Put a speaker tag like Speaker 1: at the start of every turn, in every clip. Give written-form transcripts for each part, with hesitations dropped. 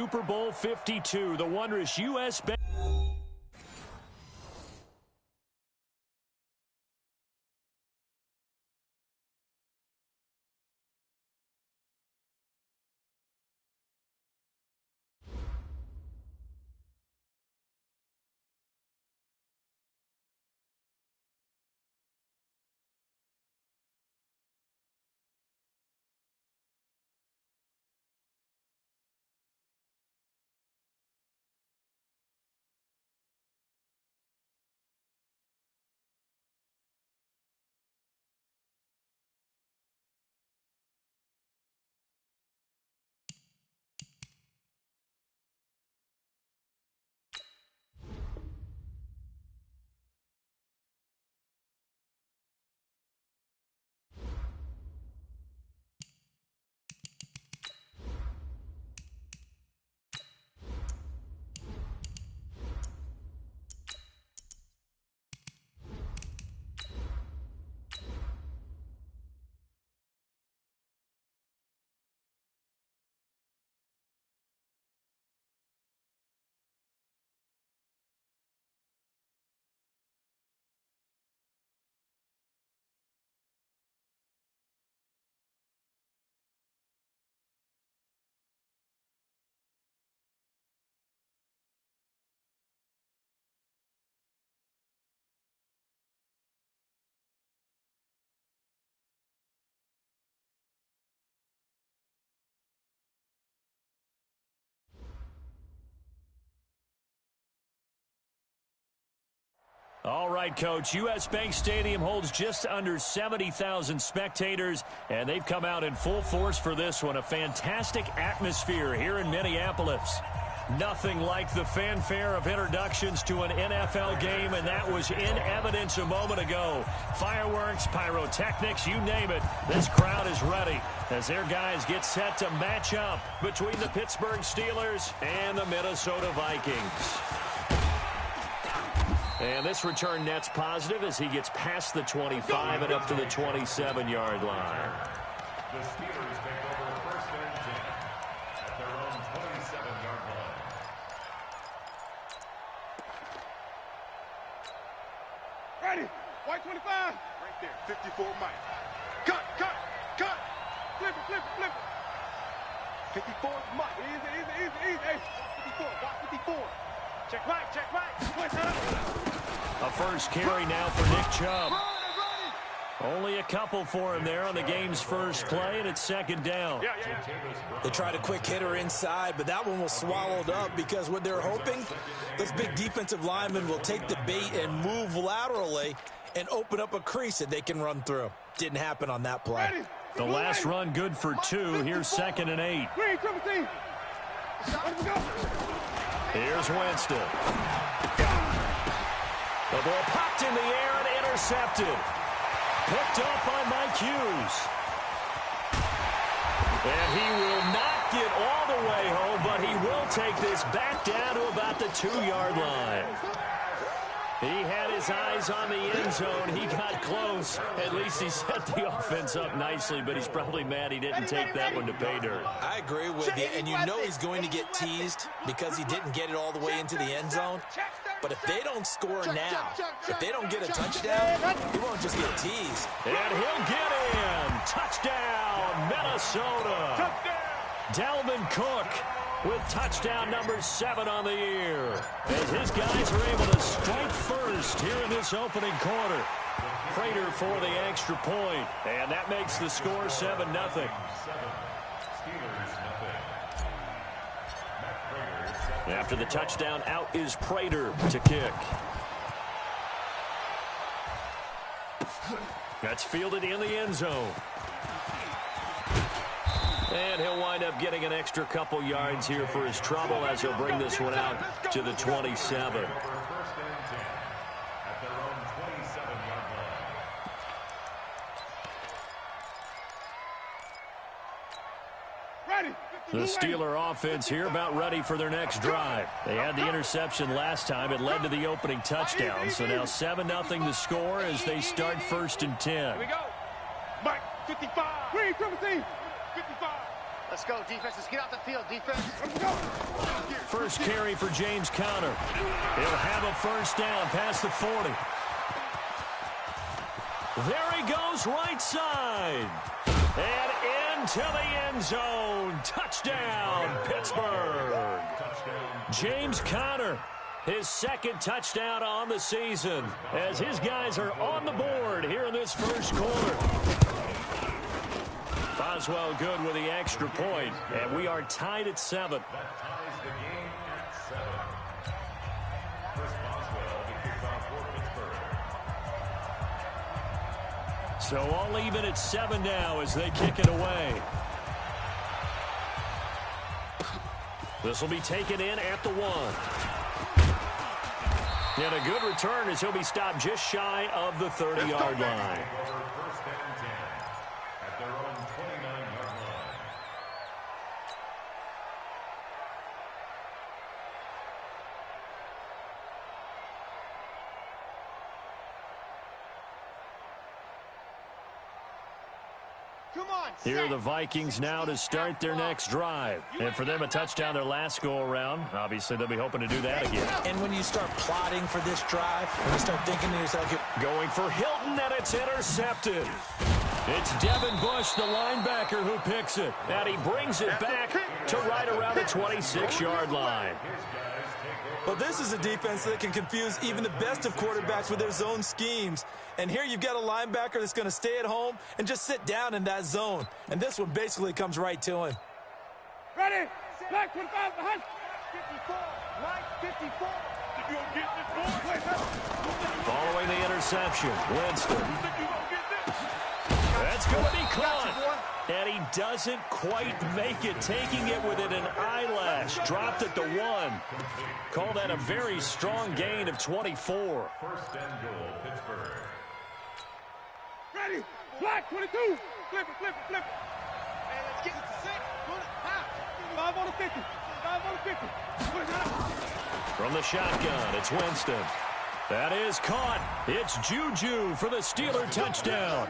Speaker 1: Super Bowl 52, the wondrous U.S. Bank. All right, Coach. U.S. Bank Stadium holds just under 70,000 spectators, and they've come out in full force for this one. A fantastic atmosphere here in Minneapolis. Nothing like the fanfare of introductions to an NFL game, and that was in evidence a moment ago. Fireworks, pyrotechnics, you name it. This crowd is ready as their guys get set to match up between the Pittsburgh Steelers and the Minnesota Vikings. And this return net's positive as he gets past the 25 and up to the 27-yard line.
Speaker 2: The Steelers take over first and 10 at their own 27-yard line.
Speaker 3: Ready. White 25. Right there. 54 Mike. Cut. Flip it. 54 Mike. Easy. Hey, 54. Got 54. Check right.
Speaker 1: A first carry now for Nick Chubb. Only a couple for him there on the game's first play, and it's second down.
Speaker 3: Yeah.
Speaker 4: They tried a quick hitter inside, but that one was swallowed up because what they're hoping, those big defensive linemen will take the bait and move laterally and open up a crease that they can run through. Didn't happen on that play.
Speaker 1: The last run good for 2. Here's 2nd and 8. Here's Winston. The ball popped in the air and intercepted. Picked up by Mike Hughes. And he will not get all the way home, but he will take this back down to about the 2-yard line. He had his eyes on the end zone. He got close. At least he set the offense up nicely, but he's probably mad he didn't take that one to pay dirt.
Speaker 4: I agree with you, and you know he's going to get teased because he didn't get it all the way into the end zone. But if they don't score now, if they don't get a touchdown, he won't just get teased.
Speaker 1: And he'll get in. Touchdown, Minnesota. Dalvin Cook with touchdown number 7 on the year. As his guys are able to strike first here in this opening quarter. Prater for the extra point. And that makes the score 7-0. After the touchdown, out is Prater to kick. That's fielded in the end zone. And he'll wind up getting an extra couple yards here for his trouble as he'll bring this one out to the 27. The Steeler offense here about ready for their next drive. They had the interception last time. It led to the opening touchdown. So now 7-0 the score as they start 1st and 10.
Speaker 3: Here we go. Mike, 55. 55.
Speaker 5: Let's go, defense. Let's get out the field, defense.
Speaker 1: First carry for James Conner. He'll have a first down past the 40. There he goes, right side. And into the end zone. Touchdown, Pittsburgh. James Conner, his second touchdown on the season, as his guys are on the board here in this first quarter. Boswell good with the extra point, and we are tied at 7.
Speaker 2: That ties the game at 7. Chris Boswell, the kickoff for Pittsburgh.
Speaker 1: So all even at 7 now as they kick it away. This will be taken in at the 1. And a good return as he'll be stopped just shy of the 30-yard line.
Speaker 2: First and 10 at their own 29-yard line.
Speaker 5: Come on,
Speaker 1: Here are the Vikings now to start their next drive. And for them, a touchdown their last go-around. Obviously, they'll be hoping to do that again.
Speaker 4: And when you start plotting for this drive, when you start thinking to yourself,
Speaker 1: Going for Hilton, and it's intercepted. It's Devin Bush, the linebacker, who picks it. And he brings it back to right around the 26-yard line.
Speaker 4: well, this is a defense that can confuse even the best of quarterbacks with their zone schemes. And here you've got a linebacker that's going to stay at home and just sit down in that zone. And this one basically comes right to him.
Speaker 3: Ready? Black 25 behind. 54. Mike 54. You gonna get this boy?
Speaker 1: Following the interception, Winston. That's going to be caught. And he doesn't quite make it, taking it within an eyelash. Dropped at the 1. Call that a very strong gain of 24.
Speaker 2: First and goal, Pittsburgh.
Speaker 3: Ready? Black 22. Flip it, flip it, flip it. Hey, let's get it to 6. Put it high. 5 on the 50. 5 on the 50. Put it down.
Speaker 1: From the shotgun, it's Winston. That is caught. It's Juju for the Steeler touchdown.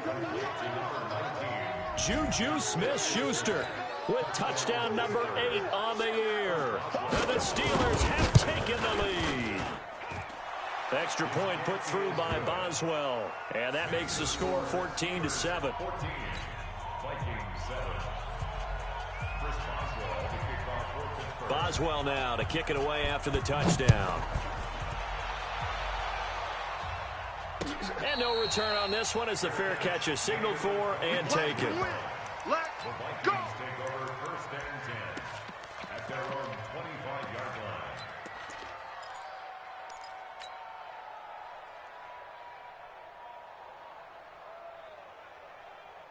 Speaker 1: Juju Smith-Schuster with touchdown number 8 on the year. And the Steelers have taken the lead. Extra point put through by Boswell. And that makes the score 14-7.
Speaker 2: 14. Vikings 7. Chris Boswell, the kickoff for Pittsburgh.
Speaker 1: Boswell now to kick it away after the touchdown. And no return on this one as the fair catch is signaled for and taken.
Speaker 2: The Vikings take over first and 10 at their own 25-yard line.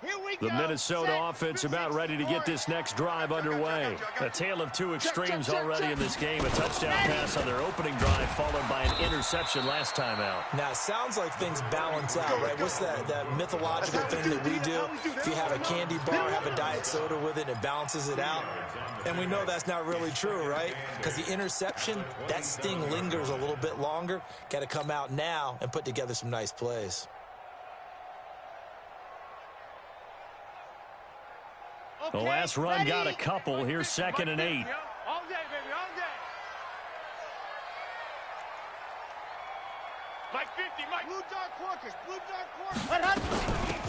Speaker 3: Here we go.
Speaker 1: The Minnesota offense about ready to get this next drive underway. A tale of two extremes already in this game. A touchdown pass on their opening drive followed by an interception last time out.
Speaker 4: Now, it sounds like things balance out, right? What's that mythological thing that we do? If you have a candy bar, have a diet soda with it, it balances it out. And we know that's not really true, right? Because the interception, that sting lingers a little bit longer. Got to come out now and put together some nice plays.
Speaker 1: The last run got a couple. Here's 2nd and 8.
Speaker 3: All day, baby, all day. Mike 50, Mike. Blue dark quarters, blue dark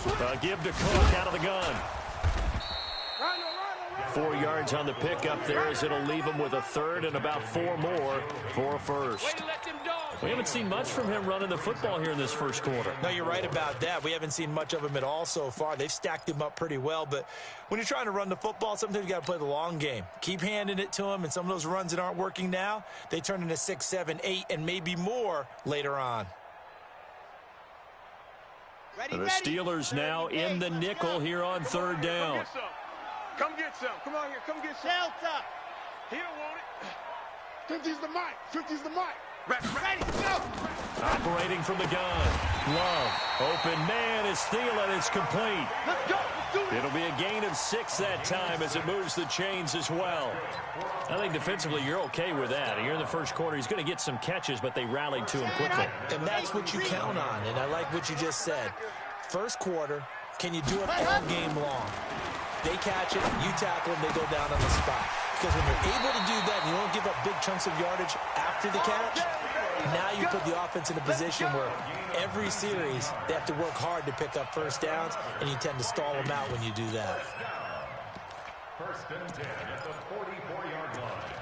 Speaker 3: quarters.
Speaker 1: Give to Cook out of the gun. 4 yards on the pickup there as it'll leave him with a third and about 4 more for a first. We haven't seen much from him running the football here in this first quarter.
Speaker 4: No, you're right about that. We haven't seen much of him at all so far. They've stacked him up pretty well, but when you're trying to run the football, sometimes you got to play the long game. Keep handing it to him, and some of those runs that aren't working now, they turn into 6, 7, 8, and maybe more later on.
Speaker 3: Ready,
Speaker 1: The Steelers now in the nickel here on 3rd down.
Speaker 3: Come get some. Come on here. Come get some. Delta. He don't want it. 50's the mic. 50's the mic. Ready, go.
Speaker 1: Operating from the gun. Love. Open man is Thielen. It's complete.
Speaker 3: Let's go. Let's do it.
Speaker 1: It'll be a gain of 6 that time as it moves the chains as well. I think defensively you're okay with that. Here in the first quarter, he's going to get some catches, but they rallied to him quickly.
Speaker 4: And that's what you count on, and I like what you just said. First quarter, can you do it all game long? They catch it, you tackle them, they go down on the spot. Because when you're able to do that and you don't give up big chunks of yardage after the catch, now you put the offense in a position where every series they have to work hard to pick up first downs, and you tend to stall them out when you do that.
Speaker 2: First and 10 at the 44-yard line.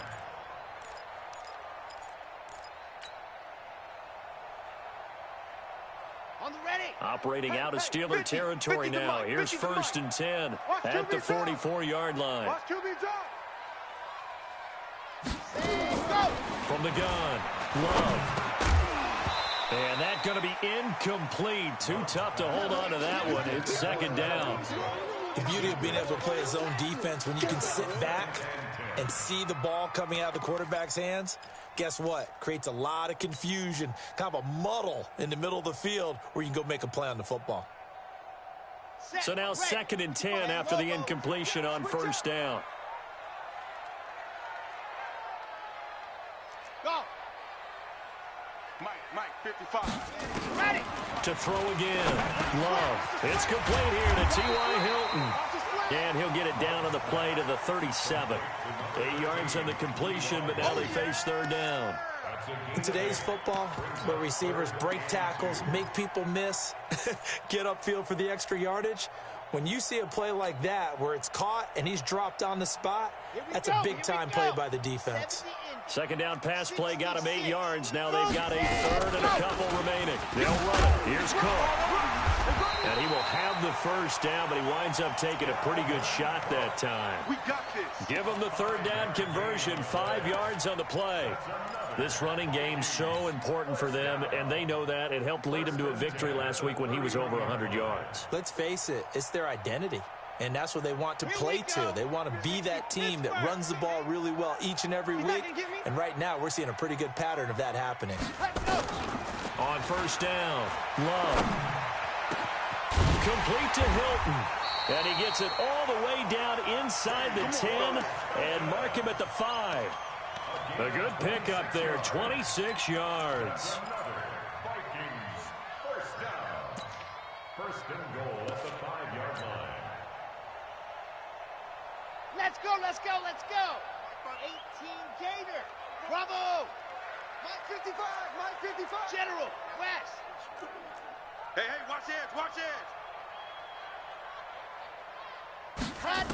Speaker 5: On the ready.
Speaker 1: Operating out of Steeler territory now. Here's first and 10 at the 44-yard line.
Speaker 3: Watch QB drop.
Speaker 1: From the gun, Love. And that's going to be incomplete. Too tough to hold on to that one. It's second down.
Speaker 4: The beauty of being able to play a zone defense when you can sit back and see the ball coming out of the quarterback's hands, guess what? Creates a lot of confusion, kind of a muddle in the middle of the field where you can go make a play on the football.
Speaker 1: So now second and 10 after the incompletion on first down.
Speaker 5: Go.
Speaker 3: Mike, 55.
Speaker 5: Ready.
Speaker 1: To throw again. Love. It's complete here to T.Y. Hilton. And he'll get it down on the play to the 37. 8 yards on the completion, but now they face third down.
Speaker 4: In today's football, where receivers break tackles, make people miss, get upfield for the extra yardage, when you see a play like that where it's caught and he's dropped on the spot, that's a big-time play by the defense.
Speaker 1: Second down pass play got him 8 yards. Now they've got a third and a couple remaining. They'll run it. Here's Cook. And he will have the first down, but he winds up taking a pretty good shot that time.
Speaker 3: We got this.
Speaker 1: Give him the third down conversion, 5 yards on the play. This running game so important for them, and they know that. It helped lead them to a victory last week when he was over 100 yards.
Speaker 4: Let's face it, it's their identity. And that's what they want to play to. They want to be that team that runs the ball really well each and every week. And right now, we're seeing a pretty good pattern of that happening.
Speaker 1: On first down, Love. Complete to Hilton. And he gets it all the way down inside the 10 and mark him at the 5. A good pickup there, 26 yards.
Speaker 2: Vikings, first down. First and goal at the 5-yard line.
Speaker 5: Let's go, let's go, let's go. 18 Gator. Bravo. Mike 55, Mike 55. General, West.
Speaker 3: Hey, watch edge, watch edge.
Speaker 5: Cut.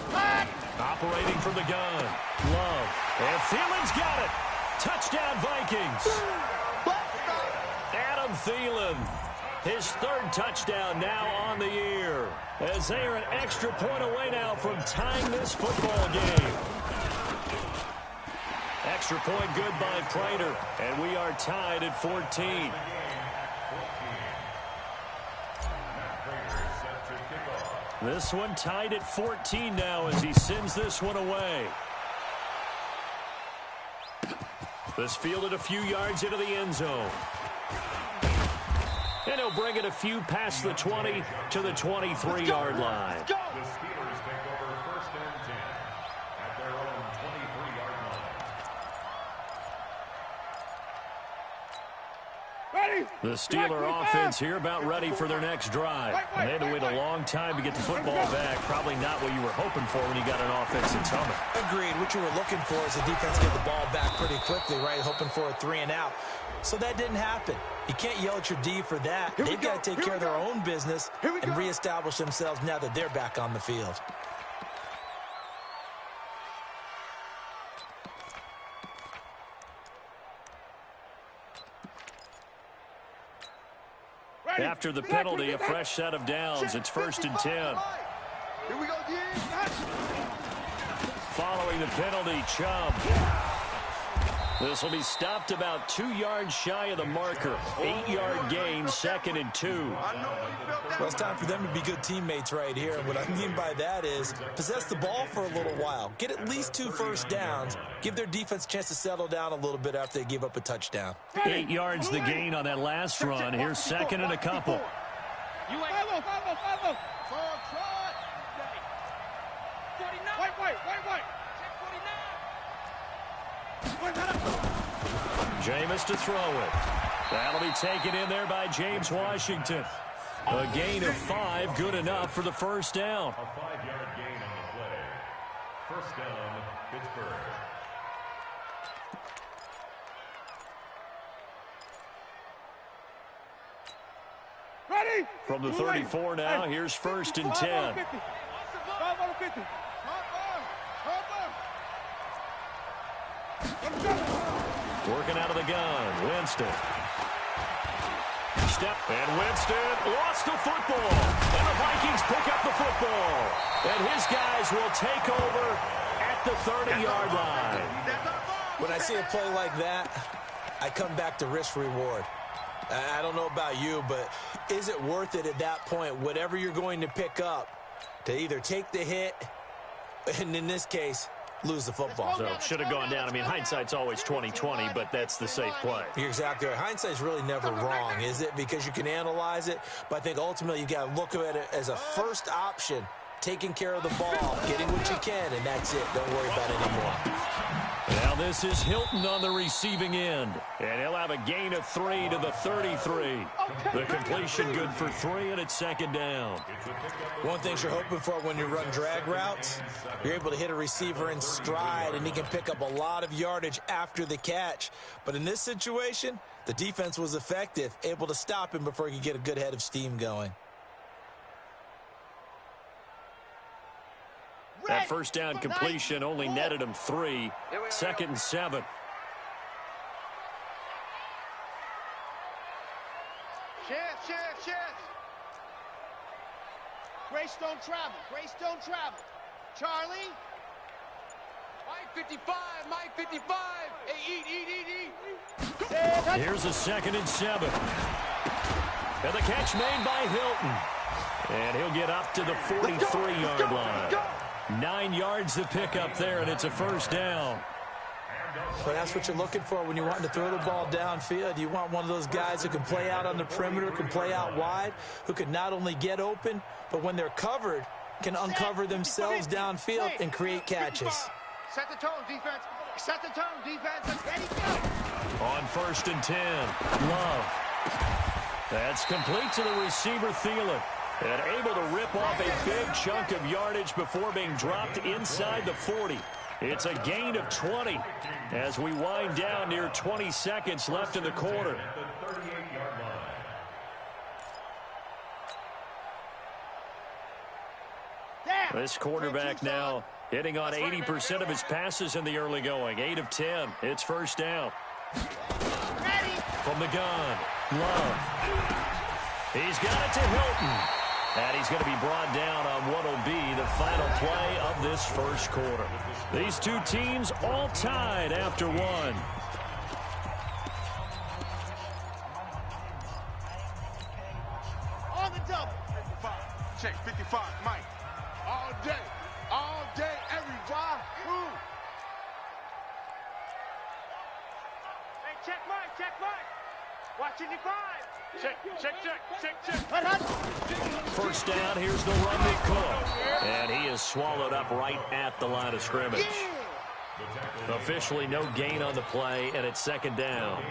Speaker 1: Operating from the gun, Love. And Thielen's got it. Touchdown, Vikings. Adam Thielen, his third touchdown now on the year. As they are an extra point away now from tying this football game. Extra point good by Prater, and we are tied at 14. This one tied at 14 now as he sends this one away. This fielded a few yards into the end zone. And he'll bring it a few past the 20 to the 23-yard line.
Speaker 2: The Steelers take over first and 10 at their own 23-yard line.
Speaker 3: Ready.
Speaker 1: The Steeler offense here about ready for their next drive. And they had to wait a long time to get the football back. Probably not what you were hoping for when you got an offense that's humming.
Speaker 4: Agreed. What you were looking for is the defense get the ball back pretty quickly, right? Hoping for a 3 and out. So that didn't happen. You can't yell at your D for that. They've got to take care of their own business and reestablish themselves now that they're back on the field.
Speaker 1: After the penalty, a fresh set of downs. It's first and 10.
Speaker 3: Here we go, D.
Speaker 1: Following the penalty, Chubb. This will be stopped about 2 yards shy of the marker. 8-yard gain, second and 2.
Speaker 4: Well, it's time for them to be good teammates right here. And what I mean by that is possess the ball for a little while. Get at least 2 first downs. Give their defense a chance to settle down a little bit after they give up a touchdown.
Speaker 1: 8 yards the gain on that last run. Here's second and a couple.
Speaker 3: You ain't. 5-0. White.
Speaker 1: Jameis to throw it. That'll be taken in there by James Washington. A gain of 5, good enough for the first down.
Speaker 2: A 5-yard gain on the play. First down, Pittsburgh.
Speaker 3: Ready?
Speaker 1: From the 34 now, here's first and 10.
Speaker 3: 5 on the 50.
Speaker 1: Working out of the gun, Winston. Step, and Winston lost the football. And the Vikings pick up the football. And his guys will take over at the 30-yard line.
Speaker 4: When I see a play like that, I come back to risk-reward. I don't know about you, but is it worth it at that point, whatever you're going to pick up, to either take the hit, and in this case, lose the football?
Speaker 1: So should have gone down. I mean, hindsight's always 20/20, but that's the safe play.
Speaker 4: You're exactly right. Hindsight's really never wrong, is it? Because you can analyze it, but I think ultimately you got to look at it as a first option, taking care of the ball, getting what you can, and that's it. Don't worry about it anymore.
Speaker 1: Now this is Hilton on the receiving end, and he'll have a gain of 3 to the 33. The completion good for 3, and it's second down.
Speaker 4: One thing you're hoping for when you run drag routes, you're able to hit a receiver in stride, and he can pick up a lot of yardage after the catch. But in this situation, the defense was effective, able to stop him before he could get a good head of steam going.
Speaker 1: That first down completion only netted him 3. Second and 7.
Speaker 5: Chance. Grace don't travel. Charlie. Mike 55. Hey, eat.
Speaker 1: Here's a second and 7. And the catch made by Hilton. And he'll get up to the 43-yard line. 9 yards to pick up there, and it's a first down.
Speaker 4: But that's what you're looking for when you're wanting to throw the ball downfield. You want one of those guys who can play out on the perimeter, can play out wide, who can not only get open, but when they're covered, can uncover themselves downfield and create catches.
Speaker 5: Set the tone, defense. Let's ready, go.
Speaker 1: On first and 10, Love. That's complete to the receiver, Thielen. And able to rip off a big chunk of yardage before being dropped inside the 40. It's a gain of 20 as we wind down near 20 seconds left in the quarter. This quarterback now hitting on 80% of his passes in the early going. 8 of 10. It's first down. From the gun, Love. He's got it to Hilton. And he's going to be brought down on what will be the final play of this first quarter. These two teams all tied after one.
Speaker 5: On the double.
Speaker 3: 55. Check 55, Mike. All day, every drive. Hey, check Mike. Watch 85. Check.
Speaker 1: First down, here's the run to Cook. And he is swallowed up right at the line of scrimmage. Officially no gain on the play, and it's second down.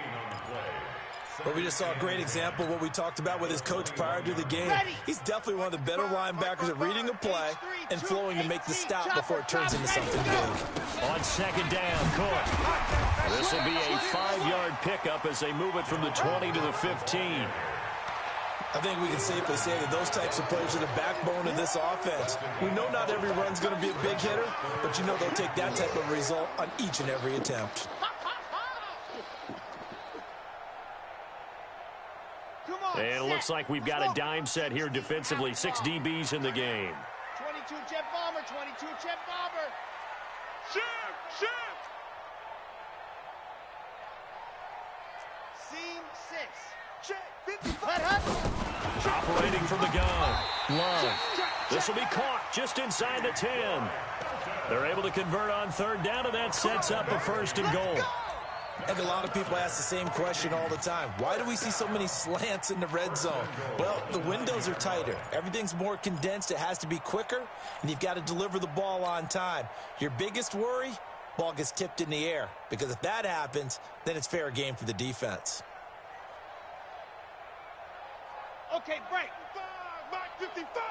Speaker 4: But we just saw a great example of what we talked about with his coach prior to the game. He's definitely one of the better linebackers at reading a play and flowing to make the stop before it turns into something big.
Speaker 1: On second down, Cook. This will be a 5-yard pickup as they move it from the 20 to the 15.
Speaker 4: I think we can safely say that those types of plays are the backbone of this offense. We know not every run's going to be a big hitter, but you know they'll take that type of result on each and every attempt.
Speaker 1: And it looks like we've got a dime set here defensively. 6 DBs in the game.
Speaker 5: 22 jet bomber. Shoot. Seam 6. Check 55.
Speaker 1: Operating from the gun. Love. This will be caught just inside the 10. They're able to convert on third down, and that sets up a first and goal.
Speaker 4: I think a lot of people ask the same question all the time. Why do we see so many slants in the red zone? Well, the windows are tighter. Everything's more condensed. It has to be quicker, and you've got to deliver the ball on time. Your biggest worry, ball gets tipped in the air, because if that happens, then it's fair game for the defense.
Speaker 5: Okay, break.
Speaker 3: 55.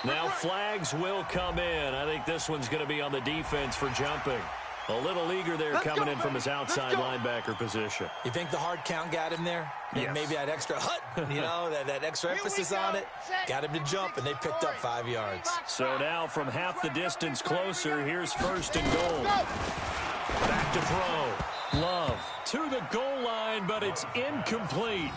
Speaker 1: Now flags will come in. I think this one's going to be on the defense for jumping. A little eager there coming in from his outside linebacker position.
Speaker 4: You think the hard count got him there?
Speaker 1: Yes.
Speaker 4: Maybe that extra that extra emphasis on it got him to jump, and they picked up 5 yards.
Speaker 1: So now from half the distance closer, here's 1st and goal. Back to throw. Love to the goal line, but it's incomplete.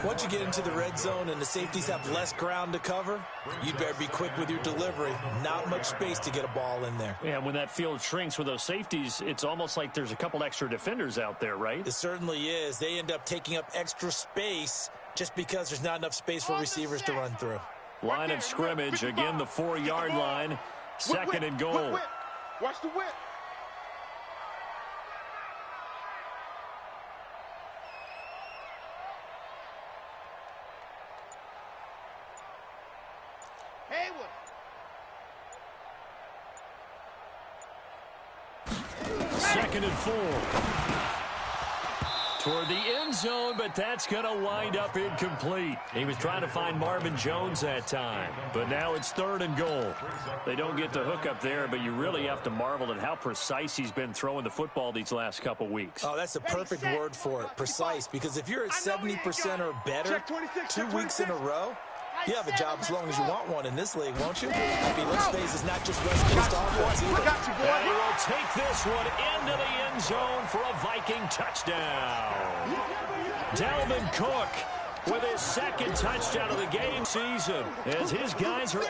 Speaker 4: Once you get into the red zone and the safeties have less ground to cover, you'd better be quick with your delivery. Not much space to get a ball in there.
Speaker 1: Yeah, when that field shrinks with those safeties, it's almost like there's a couple extra defenders out there, right?
Speaker 4: It certainly is. They end up taking up extra space just because there's not enough space for receivers to run through.
Speaker 1: Line of scrimmage, again the 4-yard line. 2nd and goal.
Speaker 3: Watch the whip.
Speaker 5: Haywood.
Speaker 1: 2nd and 4. Toward the end zone, but that's going to wind up incomplete. He was trying to find Marvin Jones that time, but now it's 3rd and goal. They don't get the hook up there, but you really have to marvel at how precise he's been throwing the football these last couple weeks.
Speaker 4: Oh, that's a perfect word for it, precise, because if you're at 70% or better 2 weeks in a row, you have a job as long as you want one in this league, won't you? I mean, let's face it, it's not just West Coast offense either.
Speaker 1: And he will take this one into the end zone for a Viking touchdown. Dalvin Cook with his 2nd touchdown of the game season as his guys are...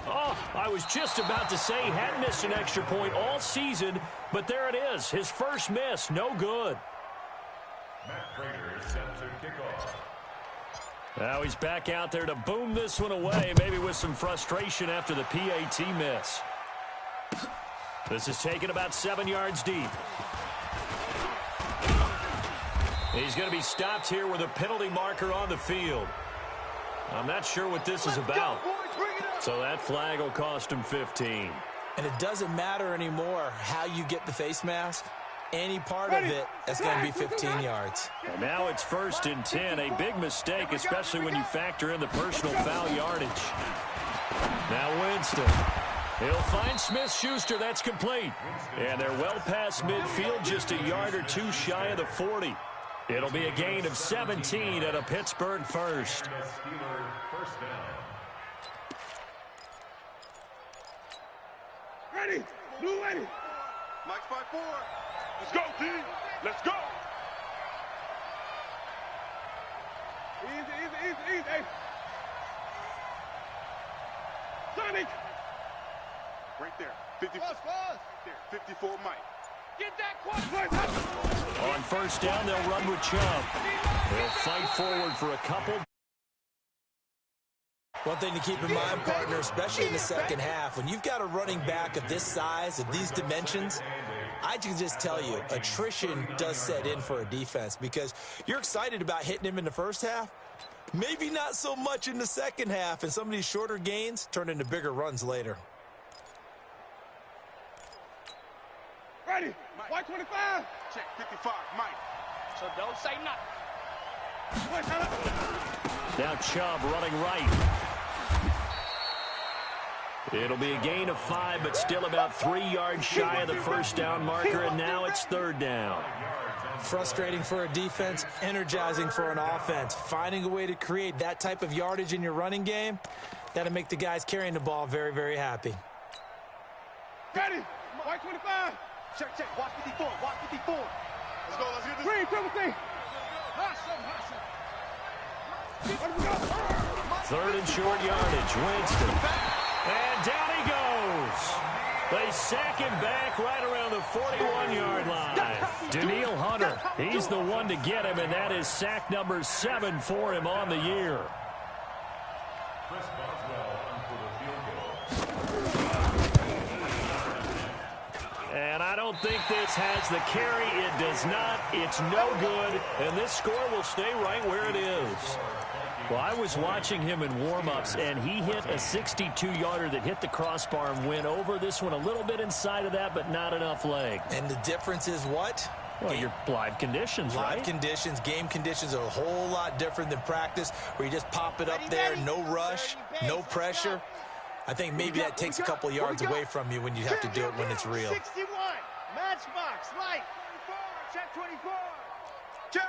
Speaker 1: Oh, I was just about to say he hadn't missed an extra point all season, but there it is. His first miss, no good.
Speaker 2: Matt Prater is set to kick off.
Speaker 1: Now he's back out there to boom this one away, maybe with some frustration after the PAT miss. This is taken about 7 yards deep. He's going to be stopped here with a penalty marker on the field. I'm not sure what this is about. So that flag will cost him 15.
Speaker 4: And it doesn't matter anymore how you get the face mask. Any part of it, that's going to be 15 yards.
Speaker 1: And now it's 1st and 10. A big mistake, especially when you factor in the personal foul yardage. Now Winston. He'll find Smith-Schuster. That's complete. And they're well past midfield, just a yard or 2 shy of the 40. It'll be a gain of 17 at a Pittsburgh first.
Speaker 3: Ready. Blue ready. Mike's 5-4. Let's go, team. Let's go. Easy. Hey. Sonic. Right there. 50. There. 54 Mike. Get that quarterback.
Speaker 1: On 1st down, they'll run with Chubb. They'll fight forward for a couple.
Speaker 4: One thing to keep in mind, partner, especially in the second half, when you've got a running back of this size, of these dimensions, I can just tell you, attrition does set in for a defense because you're excited about hitting him in the first half. Maybe not so much in the second half, and some of these shorter gains turn into bigger runs later.
Speaker 3: Ready. White 25. Check 55, Mike. So don't say nothing.
Speaker 1: Now Chubb running right. It'll be a gain of 5, but still about 3 yards shy of the 1st down marker, and now it's 3rd down.
Speaker 4: Frustrating for a defense, energizing for an offense. Finding a way to create that type of yardage in your running game, that'll make the guys carrying the ball very, very happy.
Speaker 3: Ready. White 25. Check. Watch 54. Watch 54. Let's go. Let's get this. Green, triple T.
Speaker 1: Third and short yardage. Winston. And down he goes. They sack him back right around the 41-yard line. Daniil Hunter, he's the one to get him, and that is sack number 7 for him on the year.
Speaker 2: Chris Boswell for the field goal.
Speaker 1: And I don't think this has the carry. It does not. It's no good. And this score will stay right where it is. Well, I was watching him in warm-ups, and he hit a 62-yarder that hit the crossbar and went over. This one a little bit inside of that, but not enough leg.
Speaker 4: And the difference is what?
Speaker 1: Well, your live conditions, right?
Speaker 4: Live conditions, game conditions are a whole lot different than practice, where you just pop it up there, no rush, no pressure. I think maybe that takes a couple yards away from you when you have to do it when it's real.
Speaker 5: 61, matchbox, light. Check 24. Check.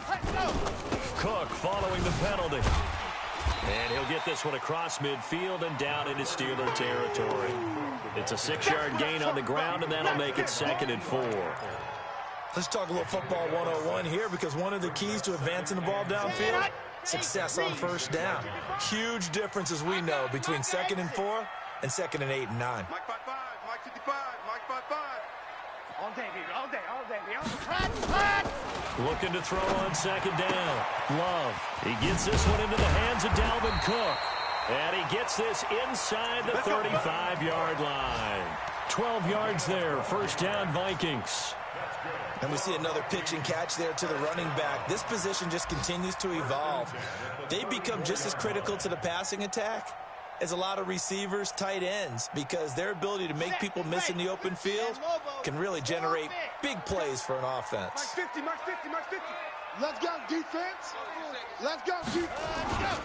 Speaker 5: Let's go.
Speaker 1: Cook following the penalty. And he'll get this one across midfield and down into Steeler territory. It's a 6-yard gain on the ground, and that'll make it 2nd and 4.
Speaker 4: Let's talk a little football 101 here, because one of the keys to advancing the ball downfield, success on first down. Huge difference, as we know, between 2nd and 4 and 2nd and 8 and 9.
Speaker 3: Mike 5-5, Mike 55, Mike 5-5.
Speaker 5: All day, baby, all day, all day, baby.
Speaker 1: Looking to throw on 2nd down. Love. He gets this one into the hands of Dalvin Cook. And he gets this inside the 35-yard line. 12 yards there. First down, Vikings.
Speaker 4: And we see another pitch and catch there to the running back. This position just continues to evolve. They become just as critical to the passing attack as a lot of receivers, tight ends, because their ability to make people miss in the open field can really generate big plays for an offense.
Speaker 3: Mike 50, Mike 50, Mike 50. Let's go, defense. Let's go, defense.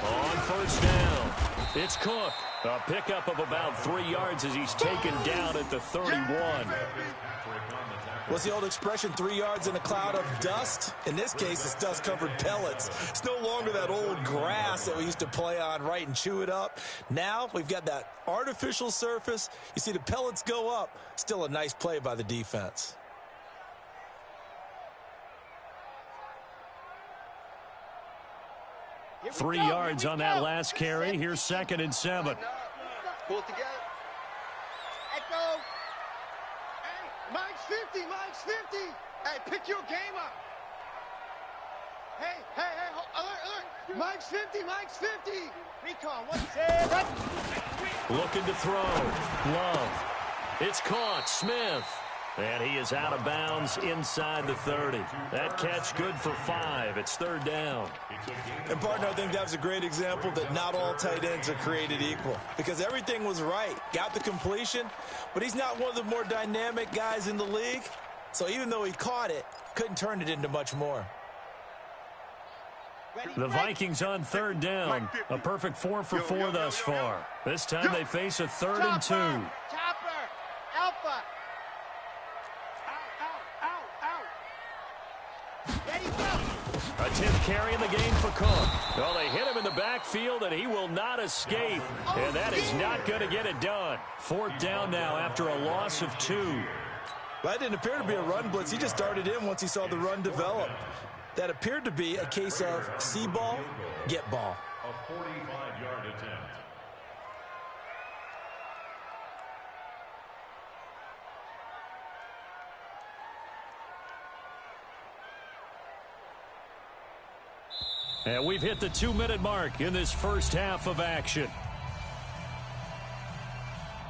Speaker 1: On first down, it's Cook. A pickup of about 3 yards as he's taken down at the 31.
Speaker 4: What's the old expression, 3 yards in a cloud of dust? In this case, it's dust-covered pellets. It's no longer that old grass that we used to play on, right, and chew it up. Now we've got that artificial surface. You see the pellets go up. Still a nice play by the defense.
Speaker 5: Here we
Speaker 1: 3
Speaker 5: go,
Speaker 1: yards
Speaker 5: here we
Speaker 1: on that
Speaker 5: go.
Speaker 1: last carry. Here's 2nd and 7.
Speaker 5: Pull it together. Echo. Hey, Mike's 50, Mike's 50. Hey, pick your game up. Hey, alert, alert. Mike's 50, Mike's 50. Recon, what's it?
Speaker 1: Looking to throw. Love. It's caught. Smith. And he is out of bounds inside the 30. That catch good for 5. It's 3rd down.
Speaker 4: And, partner, I think that was a great example that not all tight ends are created equal, because everything was right. Got the completion, but he's not one of the more dynamic guys in the league. So even though he caught it, couldn't turn it into much more.
Speaker 1: The Vikings on 3rd down. A perfect 4 for 4 thus far. This time they face a 3rd and 2.
Speaker 5: Chopper, Alpha. Ready, go.
Speaker 1: A 10th carry in the game for Cook. Well, they hit him in the backfield, and he will not escape. And that is not going to get it done. 4th down now after a loss of 2.
Speaker 4: Well, that didn't appear to be a run blitz. He just started in once he saw the run develop. That appeared to be a case of see ball, get ball.
Speaker 2: A 45-yard attempt.
Speaker 1: And we've hit the 2-minute mark in this first half of action.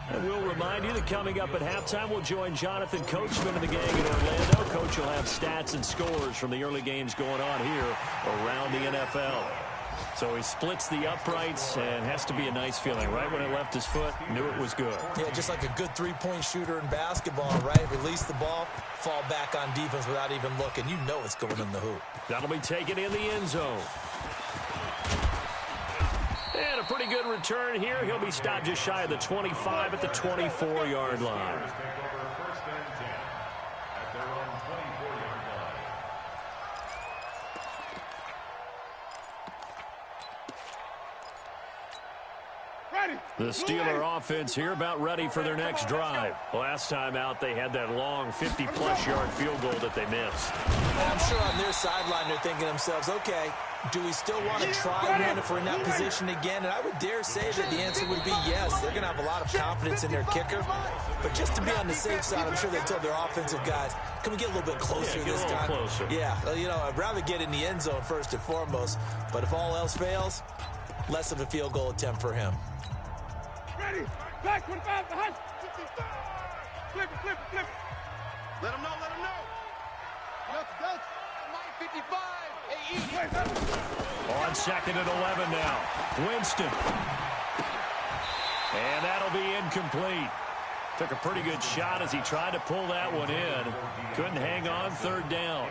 Speaker 1: And we'll remind you that coming up at halftime, we'll join Jonathan Coachman and the gang in Orlando. Coach will have stats and scores from the early games going on here around the NFL. So he splits the uprights, and has to be a nice feeling. Right when it left his foot, knew it was good.
Speaker 4: Yeah, just like a good three-point shooter in basketball, right? Release the ball, fall back on defense without even looking. You know it's going in the hoop.
Speaker 1: That'll be taken in the end zone. And a pretty good return here. He'll be stopped just shy of the 25 at the 24-yard line. The Steeler offense here about ready for their next drive. Last time out, they had that long 50-plus yard field goal that they missed.
Speaker 4: And I'm sure on their sideline they're thinking to themselves, okay, do we still want to try one if we're in that position again? And I would dare say that the answer would be yes. They're going to have a lot of confidence in their kicker. But just to be on the safe side, I'm sure they told their offensive guys, can we get a little bit closer this time?
Speaker 1: Closer.
Speaker 4: Yeah, you know, I'd rather get in the end zone first and foremost. But if all else fails, less of a field goal attempt for him.
Speaker 3: Ready, back 25 behind. 55. Flip it, flip it, flip it. Let him know, let him know.
Speaker 5: Go. Mike 55. Hey,
Speaker 1: On 2nd and 11 now. Winston. And that'll be incomplete. Took a pretty good shot as he tried to pull that one in. Couldn't hang on, third down.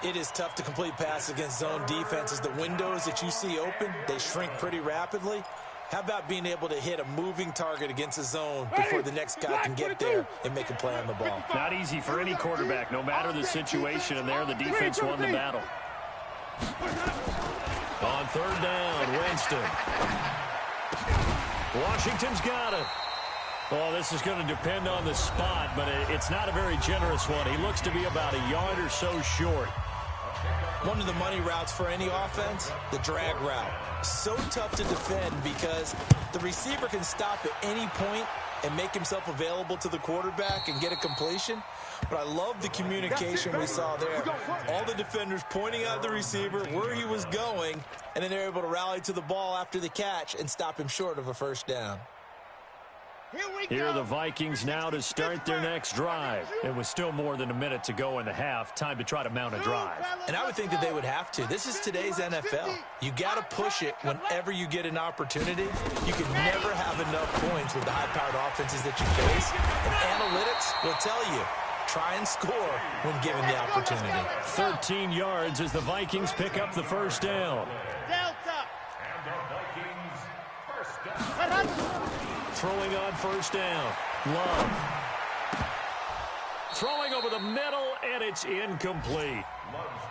Speaker 4: It is tough to complete passes against zone defenses. The windows that you see open, they shrink pretty rapidly. How about being able to hit a moving target against a zone before the next guy can get there and make a play on the ball?
Speaker 1: Not easy for any quarterback, no matter the situation, and there the defense won the battle. On third down, Winston. Washington's got it. Well, this is going to depend on the spot, but it's not a very generous one. He looks to be about a yard or so short.
Speaker 4: One of the money routes for any offense, the drag route. So tough to defend because the receiver can stop at any point and make himself available to the quarterback and get a completion. But I love the communication we saw there. All the defenders pointing out the receiver, where he was going, and then they're able to rally to the ball after the catch and stop him short of a first down.
Speaker 1: Here are the Vikings now to start their next drive. It was still more than a minute to go in the half. Time to try to mount a drive.
Speaker 4: And I would think that they would have to. This is today's NFL. You got to push it whenever you get an opportunity. You can never have enough points with the high-powered offenses that you face. And analytics will tell you, try and score when given the opportunity.
Speaker 1: 13 yards as the Vikings pick up the first down.
Speaker 5: Delta.
Speaker 2: And the Vikings first down.
Speaker 1: Throwing on first down. Love. Throwing over the middle, and it's incomplete.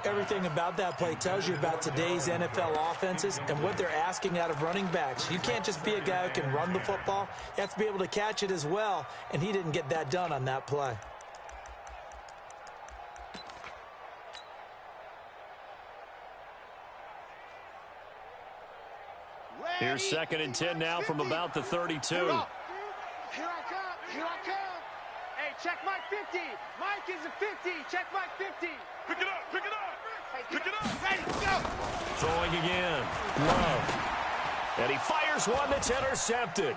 Speaker 4: Everything about that play tells you about today's NFL offenses and what they're asking out of running backs. You can't just be a guy who can run the football. You have to be able to catch it as well, and he didn't get that done on that play.
Speaker 1: Here's 2nd and 10 now from about the 32.
Speaker 5: Here I come. Here I come. Hey, check Mike 50. Mike is a 50. Check Mike 50.
Speaker 3: Pick it up, pick it up. Pick it up.
Speaker 5: Ready, go.
Speaker 1: Throwing again. Love. And he fires one that's intercepted.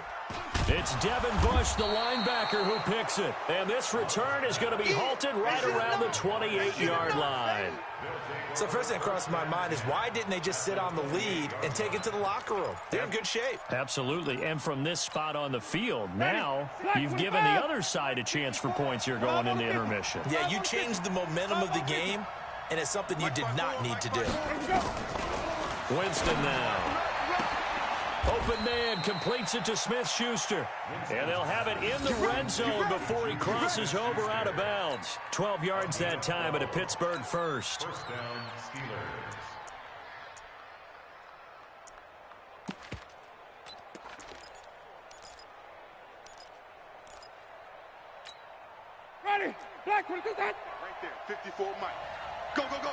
Speaker 1: It's Devin Bush, the linebacker, who picks it. And this return is going to be halted right around the 28-yard line.
Speaker 4: So first thing that crossed my mind is why didn't they just sit on the lead and take it to the locker room? They're in good shape.
Speaker 1: Absolutely. And from this spot on the field, now you've given the other side a chance for points here going into intermission.
Speaker 4: Yeah, you changed the momentum of the game, and it's something you did not need to do.
Speaker 1: Winston now. Open man completes it to Smith-Schuster. And they'll have it in the red zone before he crosses over out of bounds. 12 yards that time at a Pittsburgh first.
Speaker 2: First down, Steelers.
Speaker 3: Ready. Black 22. Right there. 54 Mike. Go, go, go.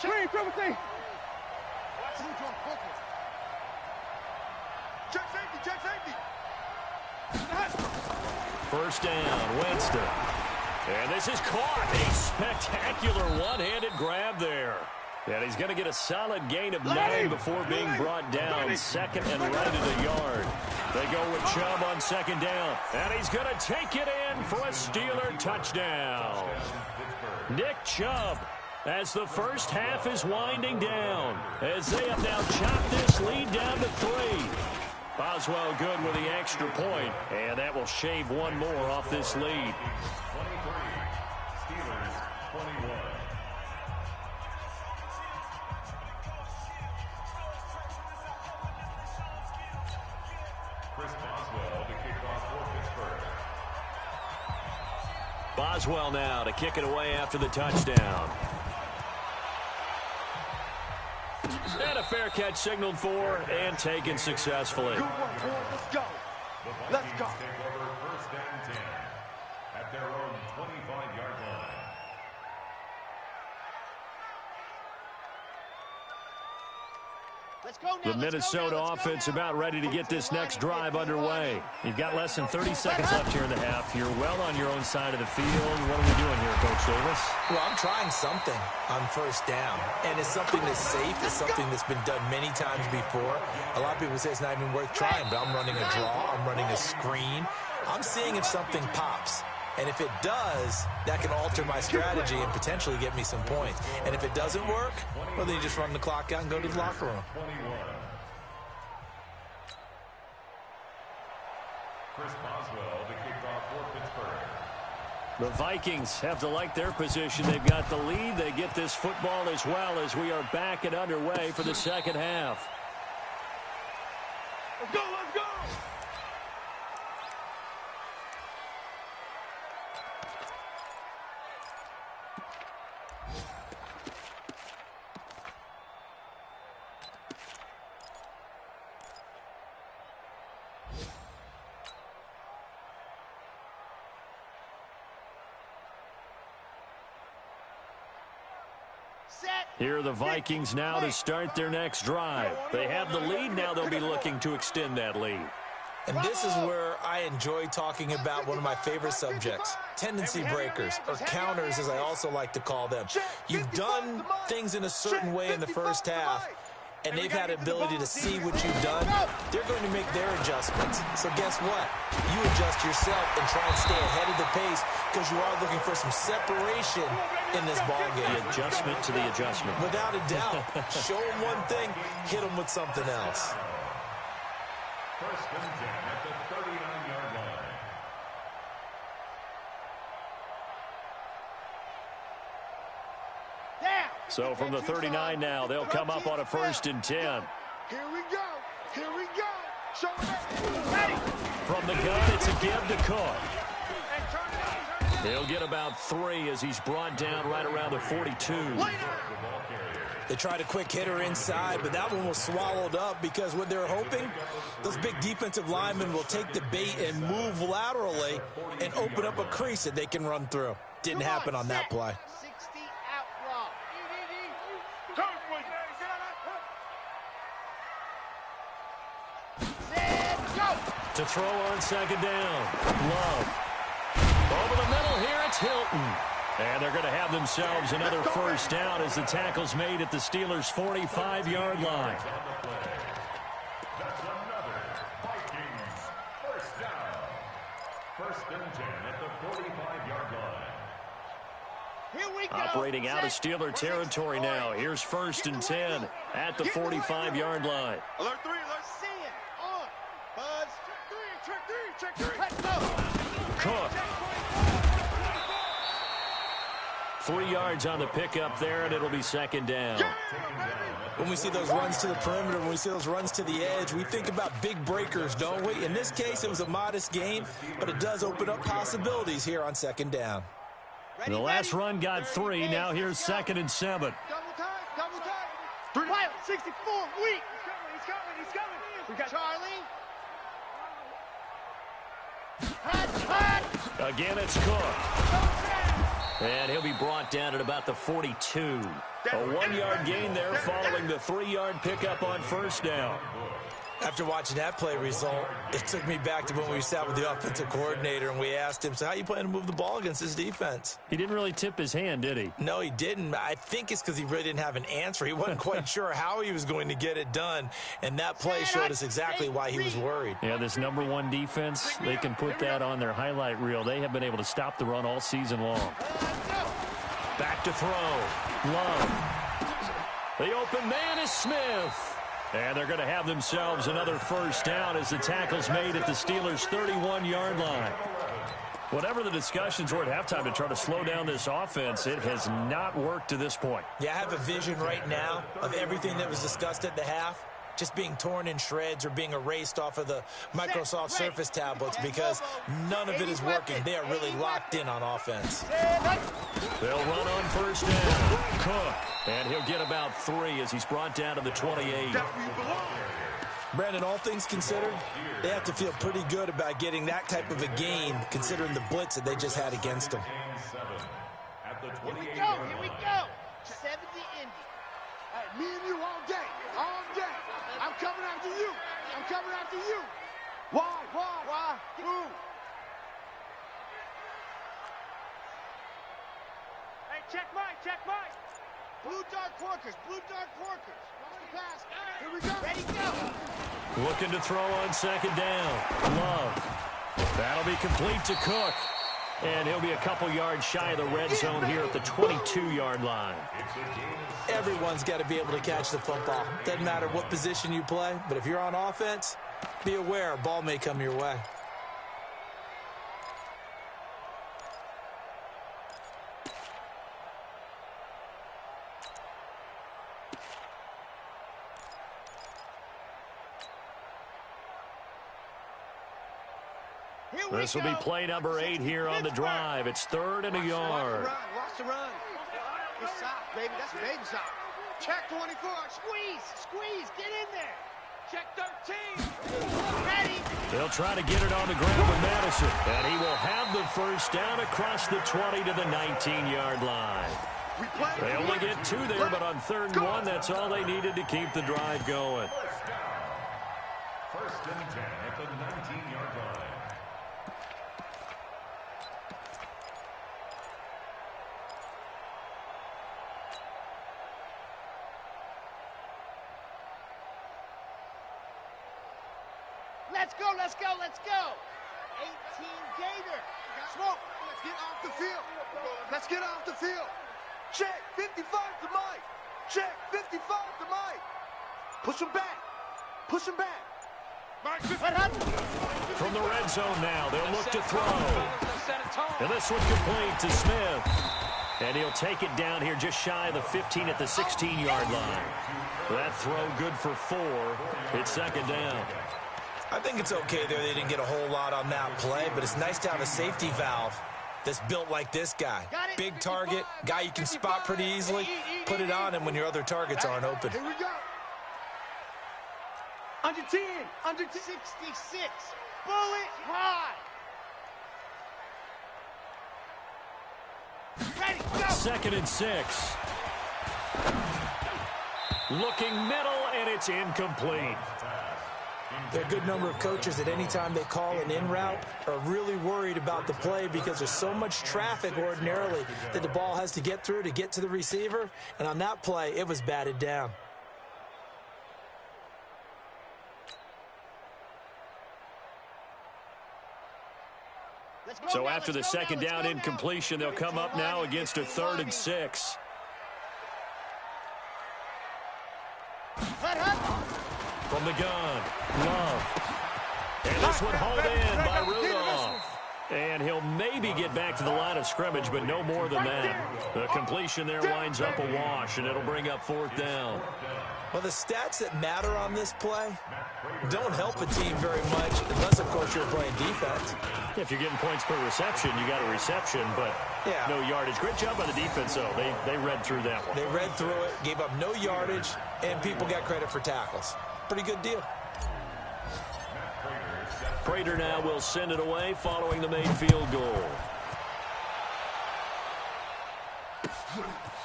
Speaker 3: Green, triple C. Watch who's on focus. Check safety, check safety.
Speaker 1: First down, Winston. And this is caught. A spectacular one-handed grab there. And he's going to get a solid gain of 9 before being brought down. 2nd and right at a yard. They go with Chubb on 2nd down. And he's going to take it in for a Steeler touchdown. Nick Chubb, as the first half is winding down, as they have now chopped this lead down to 3. Boswell good with the extra point, and that will shave one more off this lead.
Speaker 2: 23, Steelers 21. Chris Boswell to kick off for Pittsburgh.
Speaker 1: Boswell now to kick it away after the touchdown. And a fair catch signaled for and taken successfully.
Speaker 3: Good work, boy. Let's go.
Speaker 2: The
Speaker 3: Let's
Speaker 2: Vikings
Speaker 3: go.
Speaker 2: take over first and 10 at their own 25-yard line.
Speaker 5: Let's go now.
Speaker 1: The Minnesota offense about ready to get this next drive underway. You've got less than 30 seconds left here in the half. You're well on your own side of the field. What are we doing here, Coach Davis?
Speaker 4: Well, I'm trying something on first down, and it's something that's safe. It's something that's been done many times before. A lot of people say it's not even worth trying, but I'm running a draw. I'm running a screen. I'm seeing if something pops. And if it does, that can alter my strategy and potentially get me some points. And if it doesn't work, well, then you just run the clock out and go to the locker room.
Speaker 2: Chris Boswell, the kickoff for Pittsburgh.
Speaker 1: The Vikings have to like their position. They've got the lead. They get this football as well as we are back and underway for the second half.
Speaker 3: Let's go, let's go!
Speaker 1: Here are the Vikings now to start their next drive. They have the lead. Now they'll be looking to extend that lead.
Speaker 4: And this is where I enjoy talking about one of my favorite subjects, tendency breakers, or counters as I also like to call them. You've done things in a certain way in the first half, and they've had the ability to see what you've done. They're going to make their adjustments. So guess what? You adjust yourself and try and stay ahead of the pace because you are looking for some separation in this ball game.
Speaker 1: The adjustment to the adjustment.
Speaker 4: Without a doubt. Show them one thing, hit them with something else.
Speaker 2: First and 10 at the 39-yard line.
Speaker 1: So from the 39 now, they'll come up on a 1st and 10.
Speaker 3: Here we go. Here we go. Show them. Ready.
Speaker 1: From the gun, it's a give to Cook. He'll get about 3 as he's brought down right around the 42.
Speaker 4: They tried a quick hitter inside, but that one was swallowed up because what they're hoping, those big defensive linemen will take the bait and move laterally and open up a crease that they can run through. Didn't happen on that play.
Speaker 5: 60 outlaw. Set, go.
Speaker 1: To throw on 2nd down. Love. Over the middle here, it's Hilton. And they're going to have themselves another 1st down as the tackle's made at the Steelers' 45-yard line.
Speaker 2: That's another Vikings 1st down. 1st and 10 at the 45-yard line.
Speaker 5: Here we go.
Speaker 1: Operating out of Steeler territory now. Here's 1st and 10 at the 45-yard line.
Speaker 3: Alert 3, alert.
Speaker 5: Seeing on. Buzz. Check 3. Let's go.
Speaker 1: Cook. 3 yards on the pickup there, and it'll be 2nd down.
Speaker 4: When we see those runs to the perimeter, when we see those runs to the edge, we think about big breakers, don't we? In this case, it was a modest gain, but it does open up possibilities here on 2nd down.
Speaker 1: The last run got 3. Now here's 2nd and 7.
Speaker 5: Double time. Pilot 64, weak. He's coming. We got Charlie. Hot.
Speaker 1: Again, it's Cook. And he'll be brought down at about the 42. A 1-yard gain there following the 3-yard pickup on 1st down.
Speaker 4: After watching that play result, it took me back to when we sat with the offensive coordinator and we asked him, so how you plan to move the ball against this defense?
Speaker 1: He didn't really tip his hand, did he?
Speaker 4: No, he didn't. I think it's because he really didn't have an answer. He wasn't quite sure how he was going to get it done, and that play showed us exactly why he was worried.
Speaker 1: Yeah, this #1 defense, they can put that on their highlight reel. They have been able to stop the run all season long. Back to throw. Love. The open man is Smith. And they're going to have themselves another 1st down as the tackle's made at the Steelers' 31-yard line. Whatever the discussions were at halftime to try to slow down this offense, it has not worked to this point.
Speaker 4: Yeah, I have a vision right now of everything that was discussed at the half just being torn in shreds or being erased off of the Microsoft Surface tablets because none of it is working. They are really locked in on offense.
Speaker 1: They'll run on 1st down. Cook. And he'll get about 3 as he's brought down to the 28.
Speaker 4: Brandon, all things considered, they have to feel pretty good about getting that type of a gain considering the blitz that they just had against them.
Speaker 5: Here we go. 70 Indy.
Speaker 3: Hey, me and you all day. I'm coming after you. Why? Who? Hey, check Mike.
Speaker 5: Blue dark porkers. Pass. Here we go. Ready, go.
Speaker 1: Looking to throw on 2nd down. Love. That'll be complete to Cook. And he'll be a couple yards shy of the red zone here at the 22-yard line.
Speaker 4: Everyone's got to be able to catch the football. Doesn't matter what position you play, but if you're on offense, be aware a ball may come your way.
Speaker 1: This will be play number 8 here on the drive. It's 3rd and a yard.
Speaker 5: Watch the run. Good sock, baby. That's baby sock. Check 24. Squeeze. Get in there. Check 13. Ready.
Speaker 1: They'll try to get it on the ground with Madison. And he will have the first down across the 20 to the 19-yard line. They only get 2 there, but on 3rd and 1, that's all they needed to keep the drive going.
Speaker 2: First and 10 at the 19-yard line.
Speaker 5: Let's go. 18 Gator. Smoke. Let's get off the field. Check 55 to Mike. Check 55 to Mike. Push him back.
Speaker 1: From the red zone now, they'll look to throw. And this one complete to Smith. And he'll take it down here just shy of the 15 at the 16-yard line. That throw good for 4. It's 2nd down.
Speaker 4: I think it's okay there. They didn't get a whole lot on that play, but it's nice to have a safety valve that's built like this guy. Big target, guy you can spot pretty easily. Put it on him when your other targets aren't open.
Speaker 5: Here we go. Under 10. Under 66. Bullet high. Ready, go.
Speaker 1: 2nd and 6. Looking middle, and it's incomplete.
Speaker 4: There are a good number of coaches at any time they call an in route are really worried about the play because there's so much traffic ordinarily that the ball has to get through to get to the receiver. And on that play, it was batted down.
Speaker 1: So after the 2nd down incompletion, they'll come up now against a 3rd and 6. From the gun, Love. And this one hauled in by Rudolph. And he'll maybe get back to the line of scrimmage, but no more than that. The completion there winds up a wash, and it'll bring up 4th down.
Speaker 4: Well, the stats that matter on this play don't help a team very much unless, of course, you're playing defense.
Speaker 1: If you're getting points per reception, you got a reception, but no yardage. Great job by the defense, though. They read through that one.
Speaker 4: They read through it, gave up no yardage, and people got credit for tackles. Pretty good deal.
Speaker 1: Prater now will send it away following the made field goal.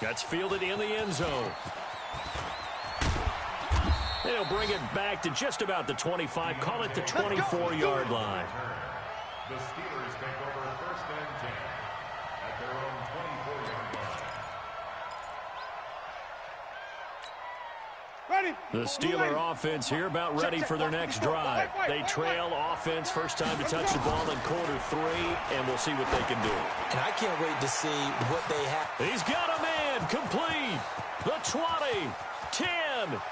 Speaker 1: That's fielded in the end zone. They'll bring it back to just about the 25. Call it the 24-yard line.
Speaker 2: The Steelers take over 1st and 10 at their own 24-yard line.
Speaker 3: Ready.
Speaker 1: The Steeler offense here about ready for their next drive. They trail offense, first time to touch the ball in quarter 3, and we'll see what they can do.
Speaker 4: And I can't wait to see what they have.
Speaker 1: He's got a man complete. The 20, 10,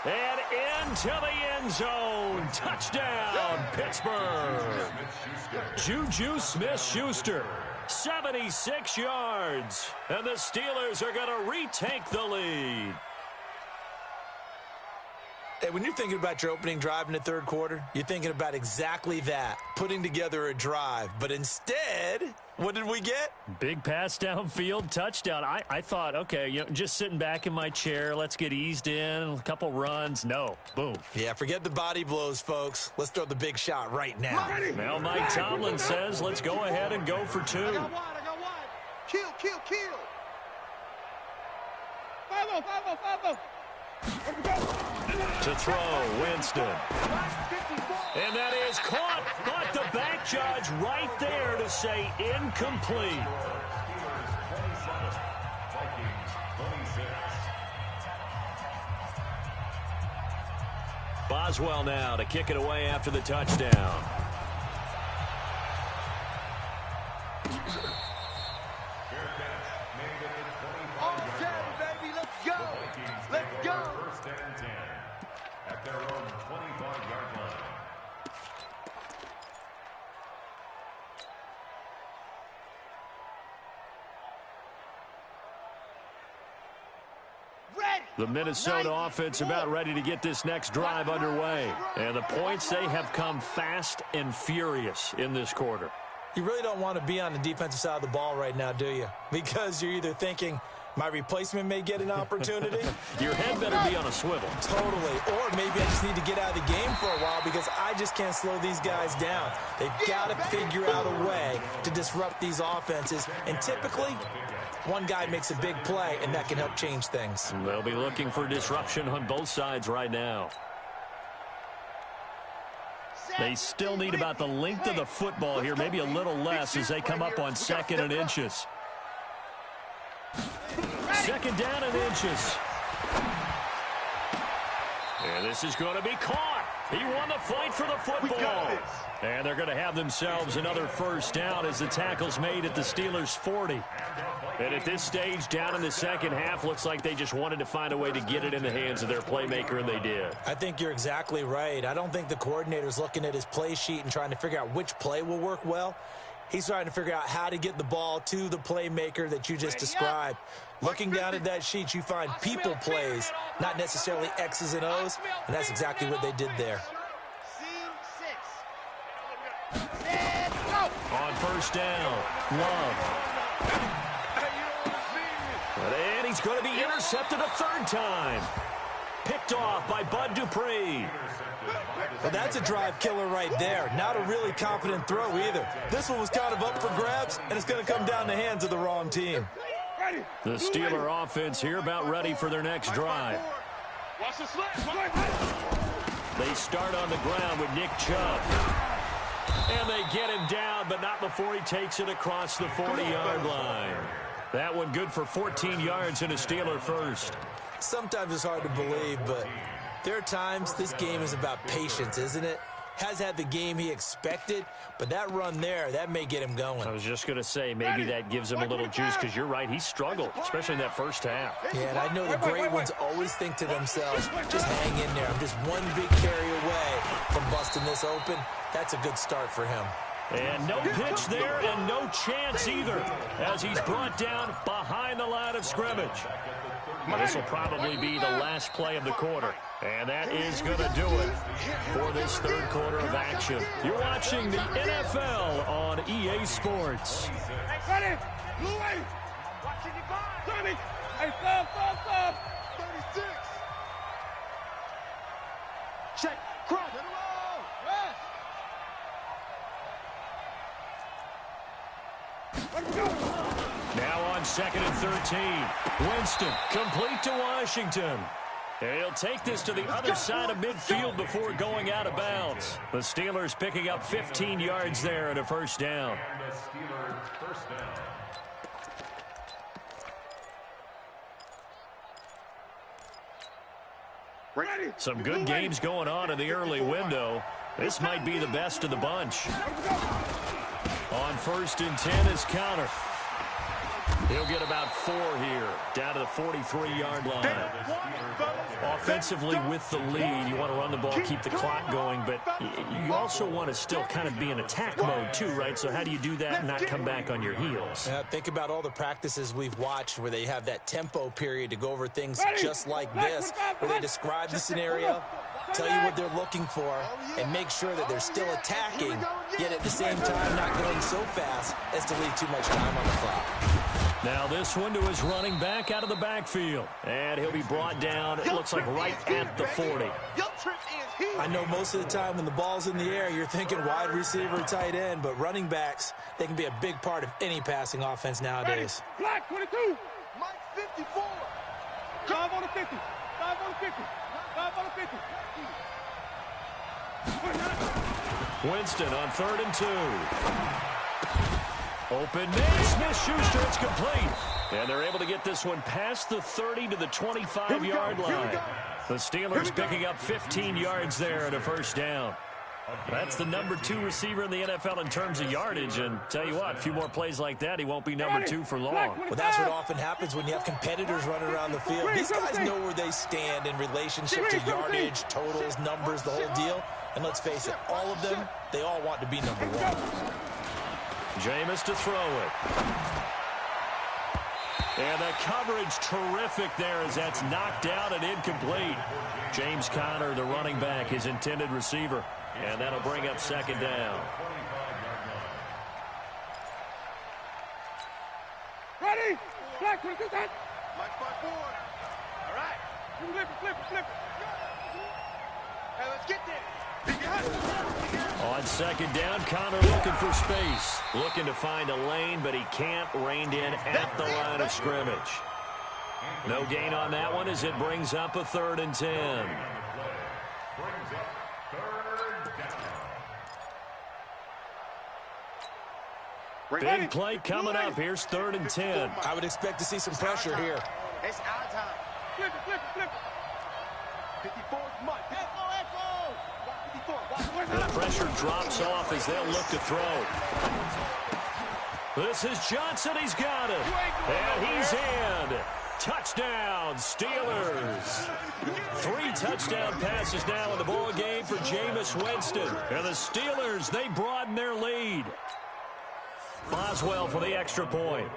Speaker 1: and into the end zone. Touchdown, Pittsburgh. Juju Smith-Schuster, 76 yards. And the Steelers are going to retake the lead.
Speaker 4: Hey, when you're thinking about your opening drive in the 3rd quarter, you're thinking about exactly that, putting together a drive. But instead, what did we get?
Speaker 1: Big pass downfield, touchdown. I thought, okay, just sitting back in my chair, let's get eased in, a couple runs. No, boom.
Speaker 4: Yeah, forget the body blows, folks. Let's throw the big shot right now.
Speaker 1: Now Mike Tomlin says, let's go ahead and go for 2.
Speaker 5: I got wide. Kill. 5-0.
Speaker 1: To throw, Winston. And that is caught, but the back judge right there to say incomplete. Boswell now to kick it away after the touchdown.
Speaker 2: At their own 25-yard line.
Speaker 1: The Minnesota offense about ready to get this next drive underway. And the points, they have come fast and furious in this quarter.
Speaker 4: You really don't want to be on the defensive side of the ball right now, do you? Because you're either thinking, my replacement may get an opportunity.
Speaker 1: Your head better be on a swivel.
Speaker 4: Totally. Or maybe I just need to get out of the game for a while because I just can't slow these guys down. They've got to figure out a way to disrupt these offenses. And typically, one guy makes a big play, and that can help change things.
Speaker 1: They'll be looking for disruption on both sides right now. They still need about the length of the football here, maybe a little less as they come up on 2nd and inches. 2nd down and inches. And this is going to be caught. He won the fight for the football. And they're going to have themselves another 1st down as the tackle's made at the Steelers' 40. And at this stage, down in the 2nd half, looks like they just wanted to find a way to get it in the hands of their playmaker, and they did.
Speaker 4: I think you're exactly right. I don't think the coordinator's looking at his play sheet and trying to figure out which play will work well. He's trying to figure out how to get the ball to the playmaker that you just described. Looking down at that sheet, you find people plays, not necessarily X's and O's, and that's exactly what they did there.
Speaker 1: On 1st down, Love. And he's going to be intercepted a 3rd time. Picked off by Bud Dupree.
Speaker 4: Well, that's a drive killer right there. Not a really confident throw either. This one was kind of up for grabs, and it's going to come down the hands of the wrong team.
Speaker 1: The Steeler offense here about ready for their next drive. They start on the ground with Nick Chubb. And they get him down, but not before he takes it across the 40-yard line. That one good for 14 yards and a Steeler 1st.
Speaker 4: Sometimes it's hard to believe, but there are times this game is about patience, isn't it? Has had the game he expected, but that run there, that may get him going.
Speaker 1: I was just going to say, maybe that gives him a little juice, because you're right, he struggled, especially in that 1st half.
Speaker 4: Yeah, and I know the great ones always think to themselves, just hang in there. I'm just one big carry away from busting this open. That's a good start for him.
Speaker 1: And no pitch there, and no chance either, as he's brought down behind the line of scrimmage. This will probably be the last play of the quarter. And that is going to do it for this 3rd quarter of action. You're watching the NFL on EA Sports.
Speaker 3: Hey, Blue Wave. Johnny. Hey, stop.
Speaker 5: 36. Check. Cross.
Speaker 1: Now on 2nd and 13. Winston complete to Washington. And he'll take this to the other side of midfield before going out of bounds. The Steelers picking up 15 yards there and a 1st down.
Speaker 2: And the Steelers' 1st down.
Speaker 1: Some good games going on in the early window. This might be the best of the bunch. On 1st and 10 is Counter. He'll get about 4 here, down to the 43-yard line. Offensively with the lead, you want to run the ball, keep the clock going, but you also want to still kind of be in attack mode too, right? So how do you do that and not come back on your heels?
Speaker 4: Think about all the practices we've watched where they have that tempo period to go over things just like this, where they describe the scenario, tell you what they're looking for, and make sure that they're still attacking, yet at the same time not going so fast as to leave too much time on the clock.
Speaker 1: Now this one to his running back out of the backfield. And he'll be brought down, it looks like right at the 40.
Speaker 4: I know most of the time when the ball's in the air, you're thinking wide receiver, tight end, but running backs, they can be a big part of any passing offense nowadays.
Speaker 3: Black 22.
Speaker 5: Mike 54.
Speaker 3: 5 on the 50. 5 on the 50. 5 on the 50.
Speaker 1: Winston on 3rd and 2. Open man, Smith-Schuster, it's complete. And they're able to get this one past the 30 to the 25-yard line. The Steelers picking up 15 yards there and a 1st down. That's the number 2 receiver in the NFL in terms of yardage. And tell you what, a few more plays like that, he won't be number 2 for long.
Speaker 4: Well, that's what often happens when you have competitors running around the field. These guys know where they stand in relationship to yardage, totals, numbers, the whole deal. And let's face it, all of them, they all want to be number 1.
Speaker 1: Jameis to throw it. And the coverage terrific there as that's knocked out and incomplete. James Conner, the running back, his intended receiver. And that'll bring up 2nd down.
Speaker 3: Ready? Black 22 set.
Speaker 5: Mike by board. All right.
Speaker 3: Flip it, flip it, flip it.
Speaker 5: Hey, let's get there.
Speaker 1: On second down, Connor looking for space. Looking to find a lane, but he can't. Reined in at the line of scrimmage. No gain on that one as it brings up a 3rd and 10.
Speaker 2: Brings up 3rd down.
Speaker 1: Big play coming up. Here's 3rd and 10.
Speaker 4: I would expect to see some pressure here.
Speaker 5: It's our time.
Speaker 3: Flip it, flip it, flip it.
Speaker 5: 54 is Mike. Echo, echo. 54.
Speaker 1: The pressure drops off as they'll look to throw. This is Johnson. He's got it. And he's in. Touchdown, Steelers. 3 touchdown passes now in the ball game for Jameis Winston. And the Steelers, they broaden their lead. Boswell for the extra point.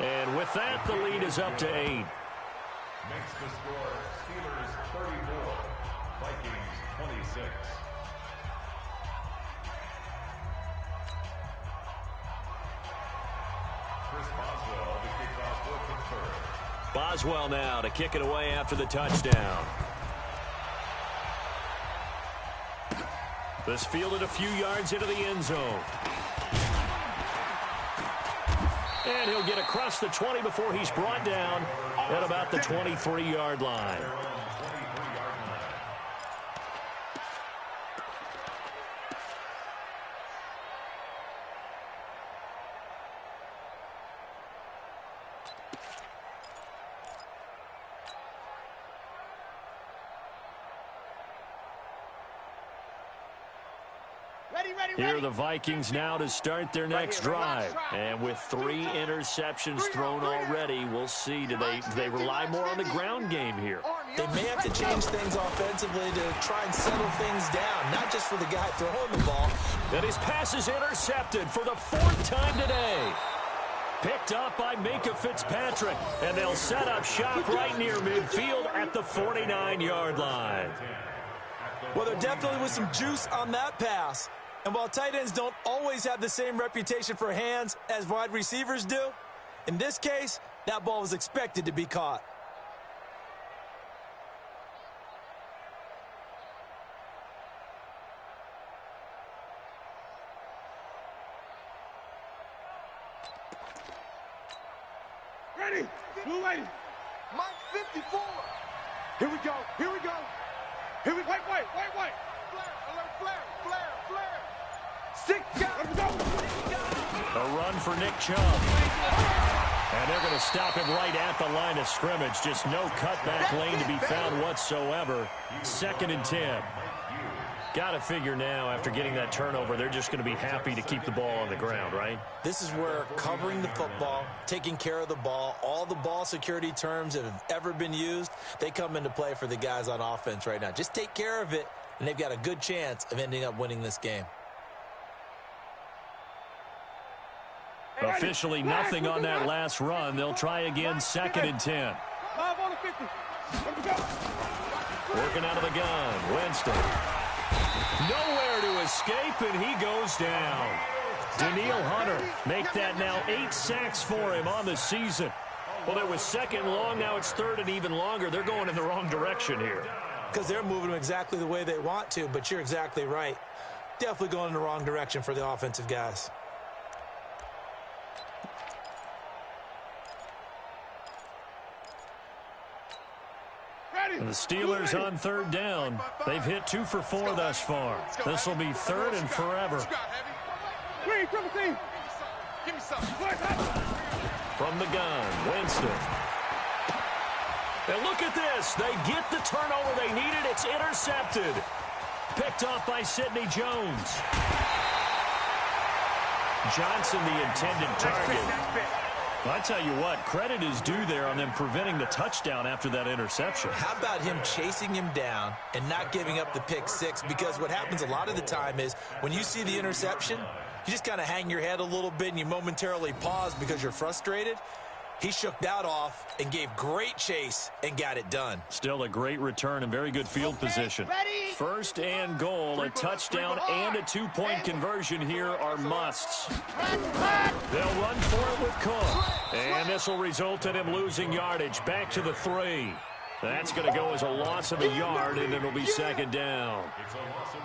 Speaker 1: And with that, the lead is up to 8.
Speaker 2: Makes the score Steelers 34, Vikings 26. Chris Boswell to kick off for Pittsburgh.
Speaker 1: Boswell now to kick it away after the touchdown. This fielded a few yards into the end zone. And he'll get across the 20 before he's brought down at about the 23-yard line. Here are the Vikings now to start their next drive. And with 3 interceptions thrown already, we'll see. Do they rely more on the ground game here?
Speaker 4: They may have to change things offensively to try and settle things down, not just for the guy throwing the ball.
Speaker 1: And his pass is intercepted for the 4th time today. Picked up by Minkah Fitzpatrick. And they'll set up shop right near midfield at the 49-yard line.
Speaker 4: Well, there definitely was some juice on that pass. And while tight ends don't always have the same reputation for hands as wide receivers do, in this case, that ball was expected to be caught.
Speaker 3: Ready? Blue lady.
Speaker 5: Mike 54.
Speaker 3: Here we go. Here we go. Here we go. White.
Speaker 5: Flare, alert, flare, flare, flare. 6 guys.
Speaker 3: Let's go.
Speaker 1: A run for Nick Chubb. And they're going to stop him right at the line of scrimmage. Just no cutback lane to be found whatsoever. 2nd and 10. Got to figure now, after getting that turnover, they're just going to be happy to keep the ball on the ground, right?
Speaker 4: This is where covering the football, taking care of the ball, all the ball security terms that have ever been used, they come into play for the guys on offense right now. Just take care of it, and they've got a good chance of ending up winning this game.
Speaker 1: Officially nothing on that last run. They'll try again, 2nd and 10.
Speaker 3: 5 on the 50. Let's go.
Speaker 1: Working out of the gun, Winston. Nowhere to escape, and he goes down. Daniil Hunter make that now 8 sacks for him on the season. Well, it was 2nd long, now it's 3rd and even longer. They're going in the wrong direction here.
Speaker 4: Because they're moving them exactly the way they want to, but you're exactly right. Definitely going in the wrong direction for the offensive guys.
Speaker 1: And the Steelers on 3rd down. They've hit 2 for 4 thus far. This will be 3rd and forever.
Speaker 3: Green, triple team.
Speaker 5: Give me something.
Speaker 1: From the gun, Winston. And look at this. They get the turnover they needed. It's intercepted. Picked off by Sidney Jones. Johnson, the intended target. Well, I tell you what, credit is due there on them preventing the touchdown after that interception.
Speaker 4: How about him chasing him down and not giving up the pick 6? Because what happens a lot of the time is when you see the interception, you just kind of hang your head a little bit and you momentarily pause because you're frustrated. He shook that off and gave great chase and got it done.
Speaker 1: Still a great return and very good field position. First and goal, a touchdown and a two-point conversion here are musts. They'll run for it with Cook. And this will result in him losing yardage. Back to the 3. That's going to go as a loss of a yard, and it'll be second down.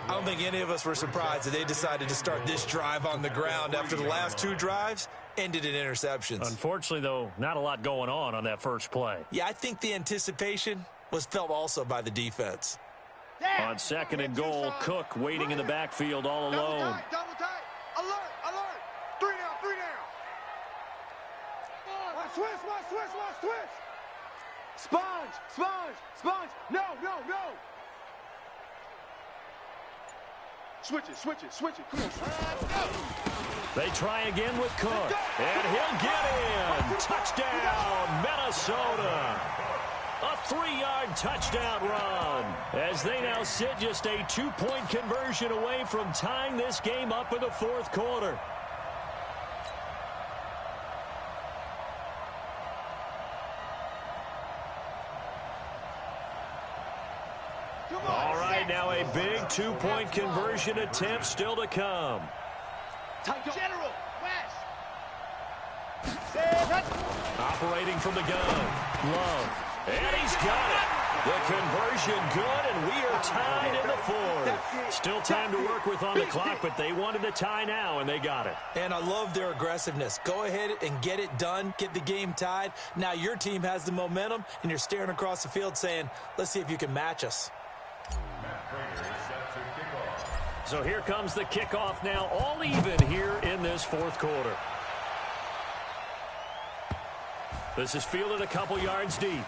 Speaker 4: I don't think any of us were surprised that they decided to start this drive on the ground after the last 2 drives ended in interceptions.
Speaker 1: Unfortunately, though, not a lot going on that first play.
Speaker 4: Yeah, I think the anticipation was felt also by the defense.
Speaker 1: On second and goal, Cook waiting in the backfield all alone.
Speaker 5: Double tight. Alert, alert. 3 down, 3 down. Watch switch. Sponge. No. Switch it. Come on.
Speaker 1: They try again with Cook. And he'll get in. Touchdown, Minnesota. A 3-yard touchdown run. As they now sit just a 2-point conversion away from tying this game up in the fourth quarter. All right, now a big 2-point conversion attempt still to come.
Speaker 5: General, West.
Speaker 1: Operating from the gun. Love. And he's got it. The conversion good, and we are tied in the fourth. Still time to work with on the clock, but they wanted the tie now, and they got it.
Speaker 4: And I love their aggressiveness. Go ahead and get it done. Get the game tied. Now your team has the momentum, and you're staring across the field saying, let's see if you can match us.
Speaker 1: So here comes the kickoff now, all even here in this fourth quarter. This is fielded a couple yards deep.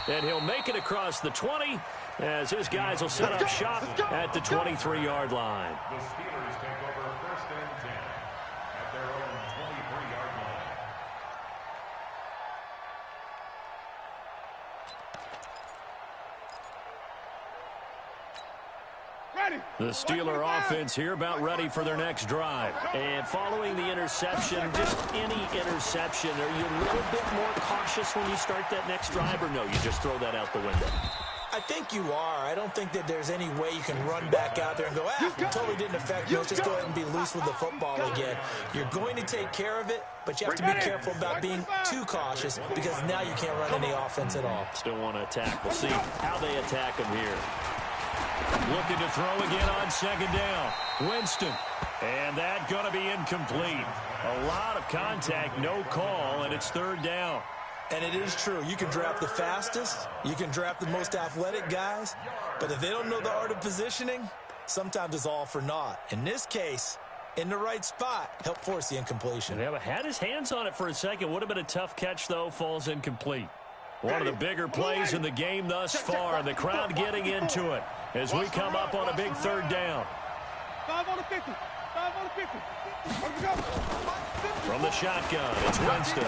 Speaker 1: And he'll make it across the 20 as his guys will set up shop at the 23-yard line.
Speaker 2: The Steelers take over first and 10 at their own 23-yard line.
Speaker 1: The Steeler offense here about ready for their next drive. And following the interception, just any interception, are you a little bit more cautious when you start that next drive, or no, you just throw that out the window?
Speaker 4: I think you are. I don't think that there's any way you can run back out there and go, it totally didn't affect me. Let's just go ahead and be loose with the football again. You're going to take care of it, but you have to be careful about being too cautious because now you can't run any offense at all.
Speaker 1: Still want to attack. We'll see how they attack him here. Looking to throw again on second down. Winston. And that going to be incomplete. A lot of contact, no call, and it's third down.
Speaker 4: And it is true. You can draft the fastest. You can draft the most athletic guys. But if they don't know the art of positioning, sometimes it's all for naught. In this case, in the right spot, help force the incompletion.
Speaker 1: Yeah, but had his hands on it for a second. Would have been a tough catch, though. Falls incomplete. One of the bigger plays in the game thus far. The crowd getting into it as we come up on a big third down.
Speaker 3: 5 on the 50. 5 on the 50. Let's go.
Speaker 1: From the shotgun, it's Winston.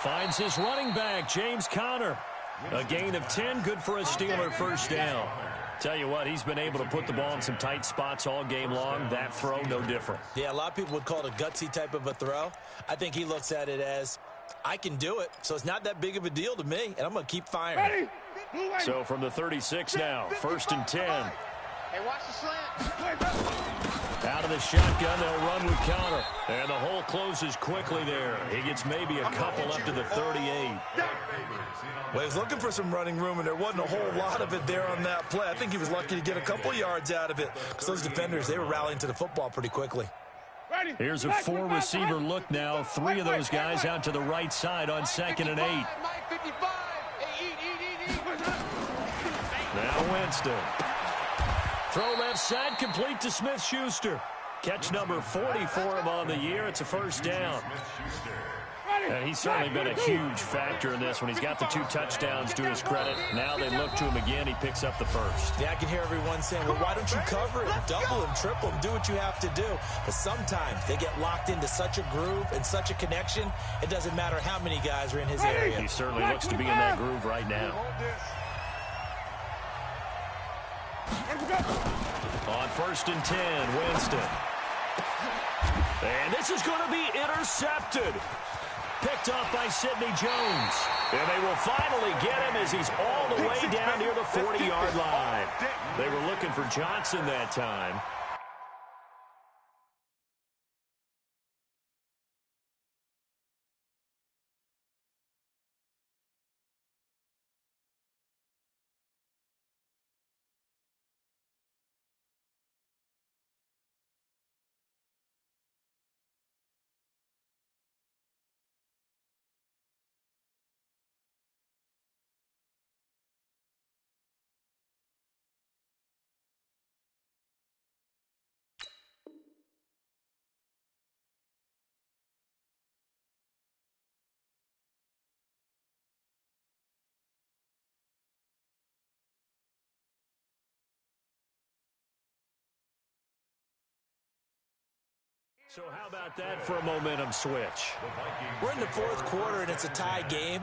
Speaker 1: Finds his running back, James Conner. A gain of 10, good for a Steeler first down. Tell you what, he's been able to put the ball in some tight spots all game long. That throw, no different.
Speaker 4: Yeah, a lot of people would call it a gutsy type of a throw. I think he looks at it as, I can do it, so it's not that big of a deal to me, and I'm going to keep firing.
Speaker 1: So from the 36 now, first and 10.
Speaker 5: Hey, watch the slant.
Speaker 1: Out of the shotgun, they'll run with Conner. And the hole closes quickly there. He gets maybe a couple up to the 38.
Speaker 4: Well, he was looking for some running room, and there wasn't a whole lot of it there on that play. I think he was lucky to get a couple yards out of it because those defenders, they were rallying to the football pretty quickly.
Speaker 1: Here's a 4-receiver look now. 3 of those guys out to the right side on second and 8. Now Winston. Throw left side, complete to Smith-Schuster. Catch number 40 for him on the year. It's a first down. And he's certainly been a huge factor in this when he's got the 2 touchdowns to his credit. Now they look to him again. He picks up the first.
Speaker 4: Yeah, I can hear everyone saying, well, why don't you cover it, double him, triple him, do what you have to do. But sometimes they get locked into such a groove and such a connection, it doesn't matter how many guys are in his area.
Speaker 1: He certainly looks to be in that groove right now. On first and 10, Winston. And this is going to be intercepted. Picked off by Sidney Jones. And they will finally get him as he's all the way down near the 40-yard line. They were looking for Johnson that time. So how about that for a momentum switch?
Speaker 4: We're in the fourth quarter, and it's a tie game.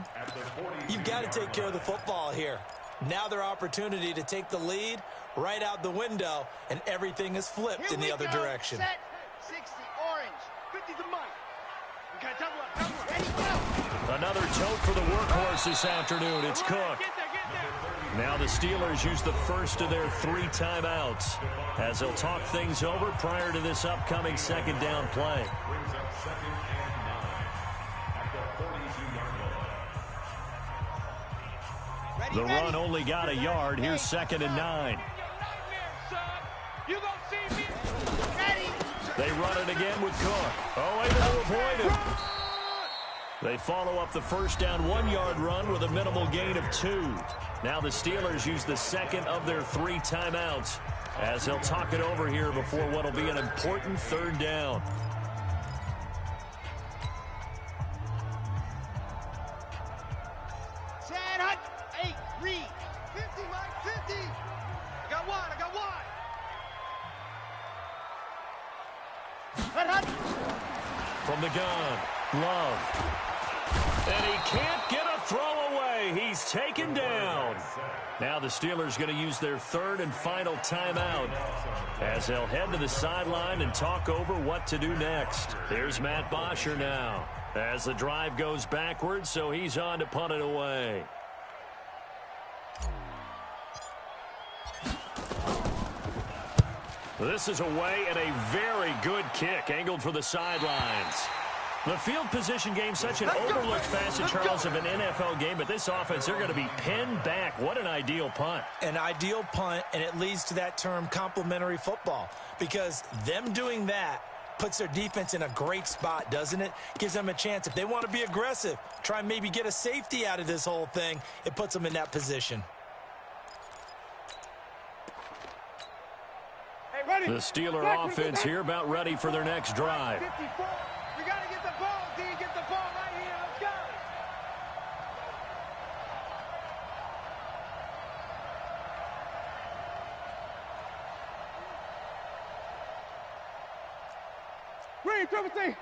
Speaker 4: You've got to take care of the football here. Now their opportunity to take the lead right out the window, and everything is flipped in the other direction.
Speaker 5: Set. 60, orange. 50 to Mike. We got double up. Ready, go.
Speaker 1: Another tote for the workhorse this afternoon. It's Cook. Now the Steelers use the first of their 3 timeouts as they'll talk things over prior to this upcoming second down play.
Speaker 2: Brings up 2nd and 9 at the 42-yard line.
Speaker 1: The run only got a yard. Here's 2nd and 9. They run it again with Cook. Oh, able to avoid him. They follow up the first down 1-yard run with a minimal gain of 2. Now the Steelers use the second of their 3 timeouts as they'll talk it over here before what will be an important 3rd down.
Speaker 5: Set, hut. 8, read. 50, Mike, 50. I got one. Hut.
Speaker 1: From the gun, Love. And he can't get a throw away. He's taken down. Now the Steelers going to use their 3rd and final timeout as they'll head to the sideline and talk over what to do next. Here's Matt Bosher now as the drive goes backwards, so he's on to punt it away. This is away and a very good kick angled for the sidelines. The field position game, such an overlooked facet, Charles, of an NFL game, but this offense, they're going to be pinned back. What an ideal punt.
Speaker 4: An ideal punt, and it leads to that term complementary football, because them doing that puts their defense in a great spot, doesn't it? Gives them a chance. If they want to be aggressive, try and maybe get a safety out of this whole thing, it puts them in that position.
Speaker 1: The Steeler offense here about ready for their next drive.
Speaker 3: 54. We got to get the ball, D. Get the ball right here. Let's go. Green, triple C.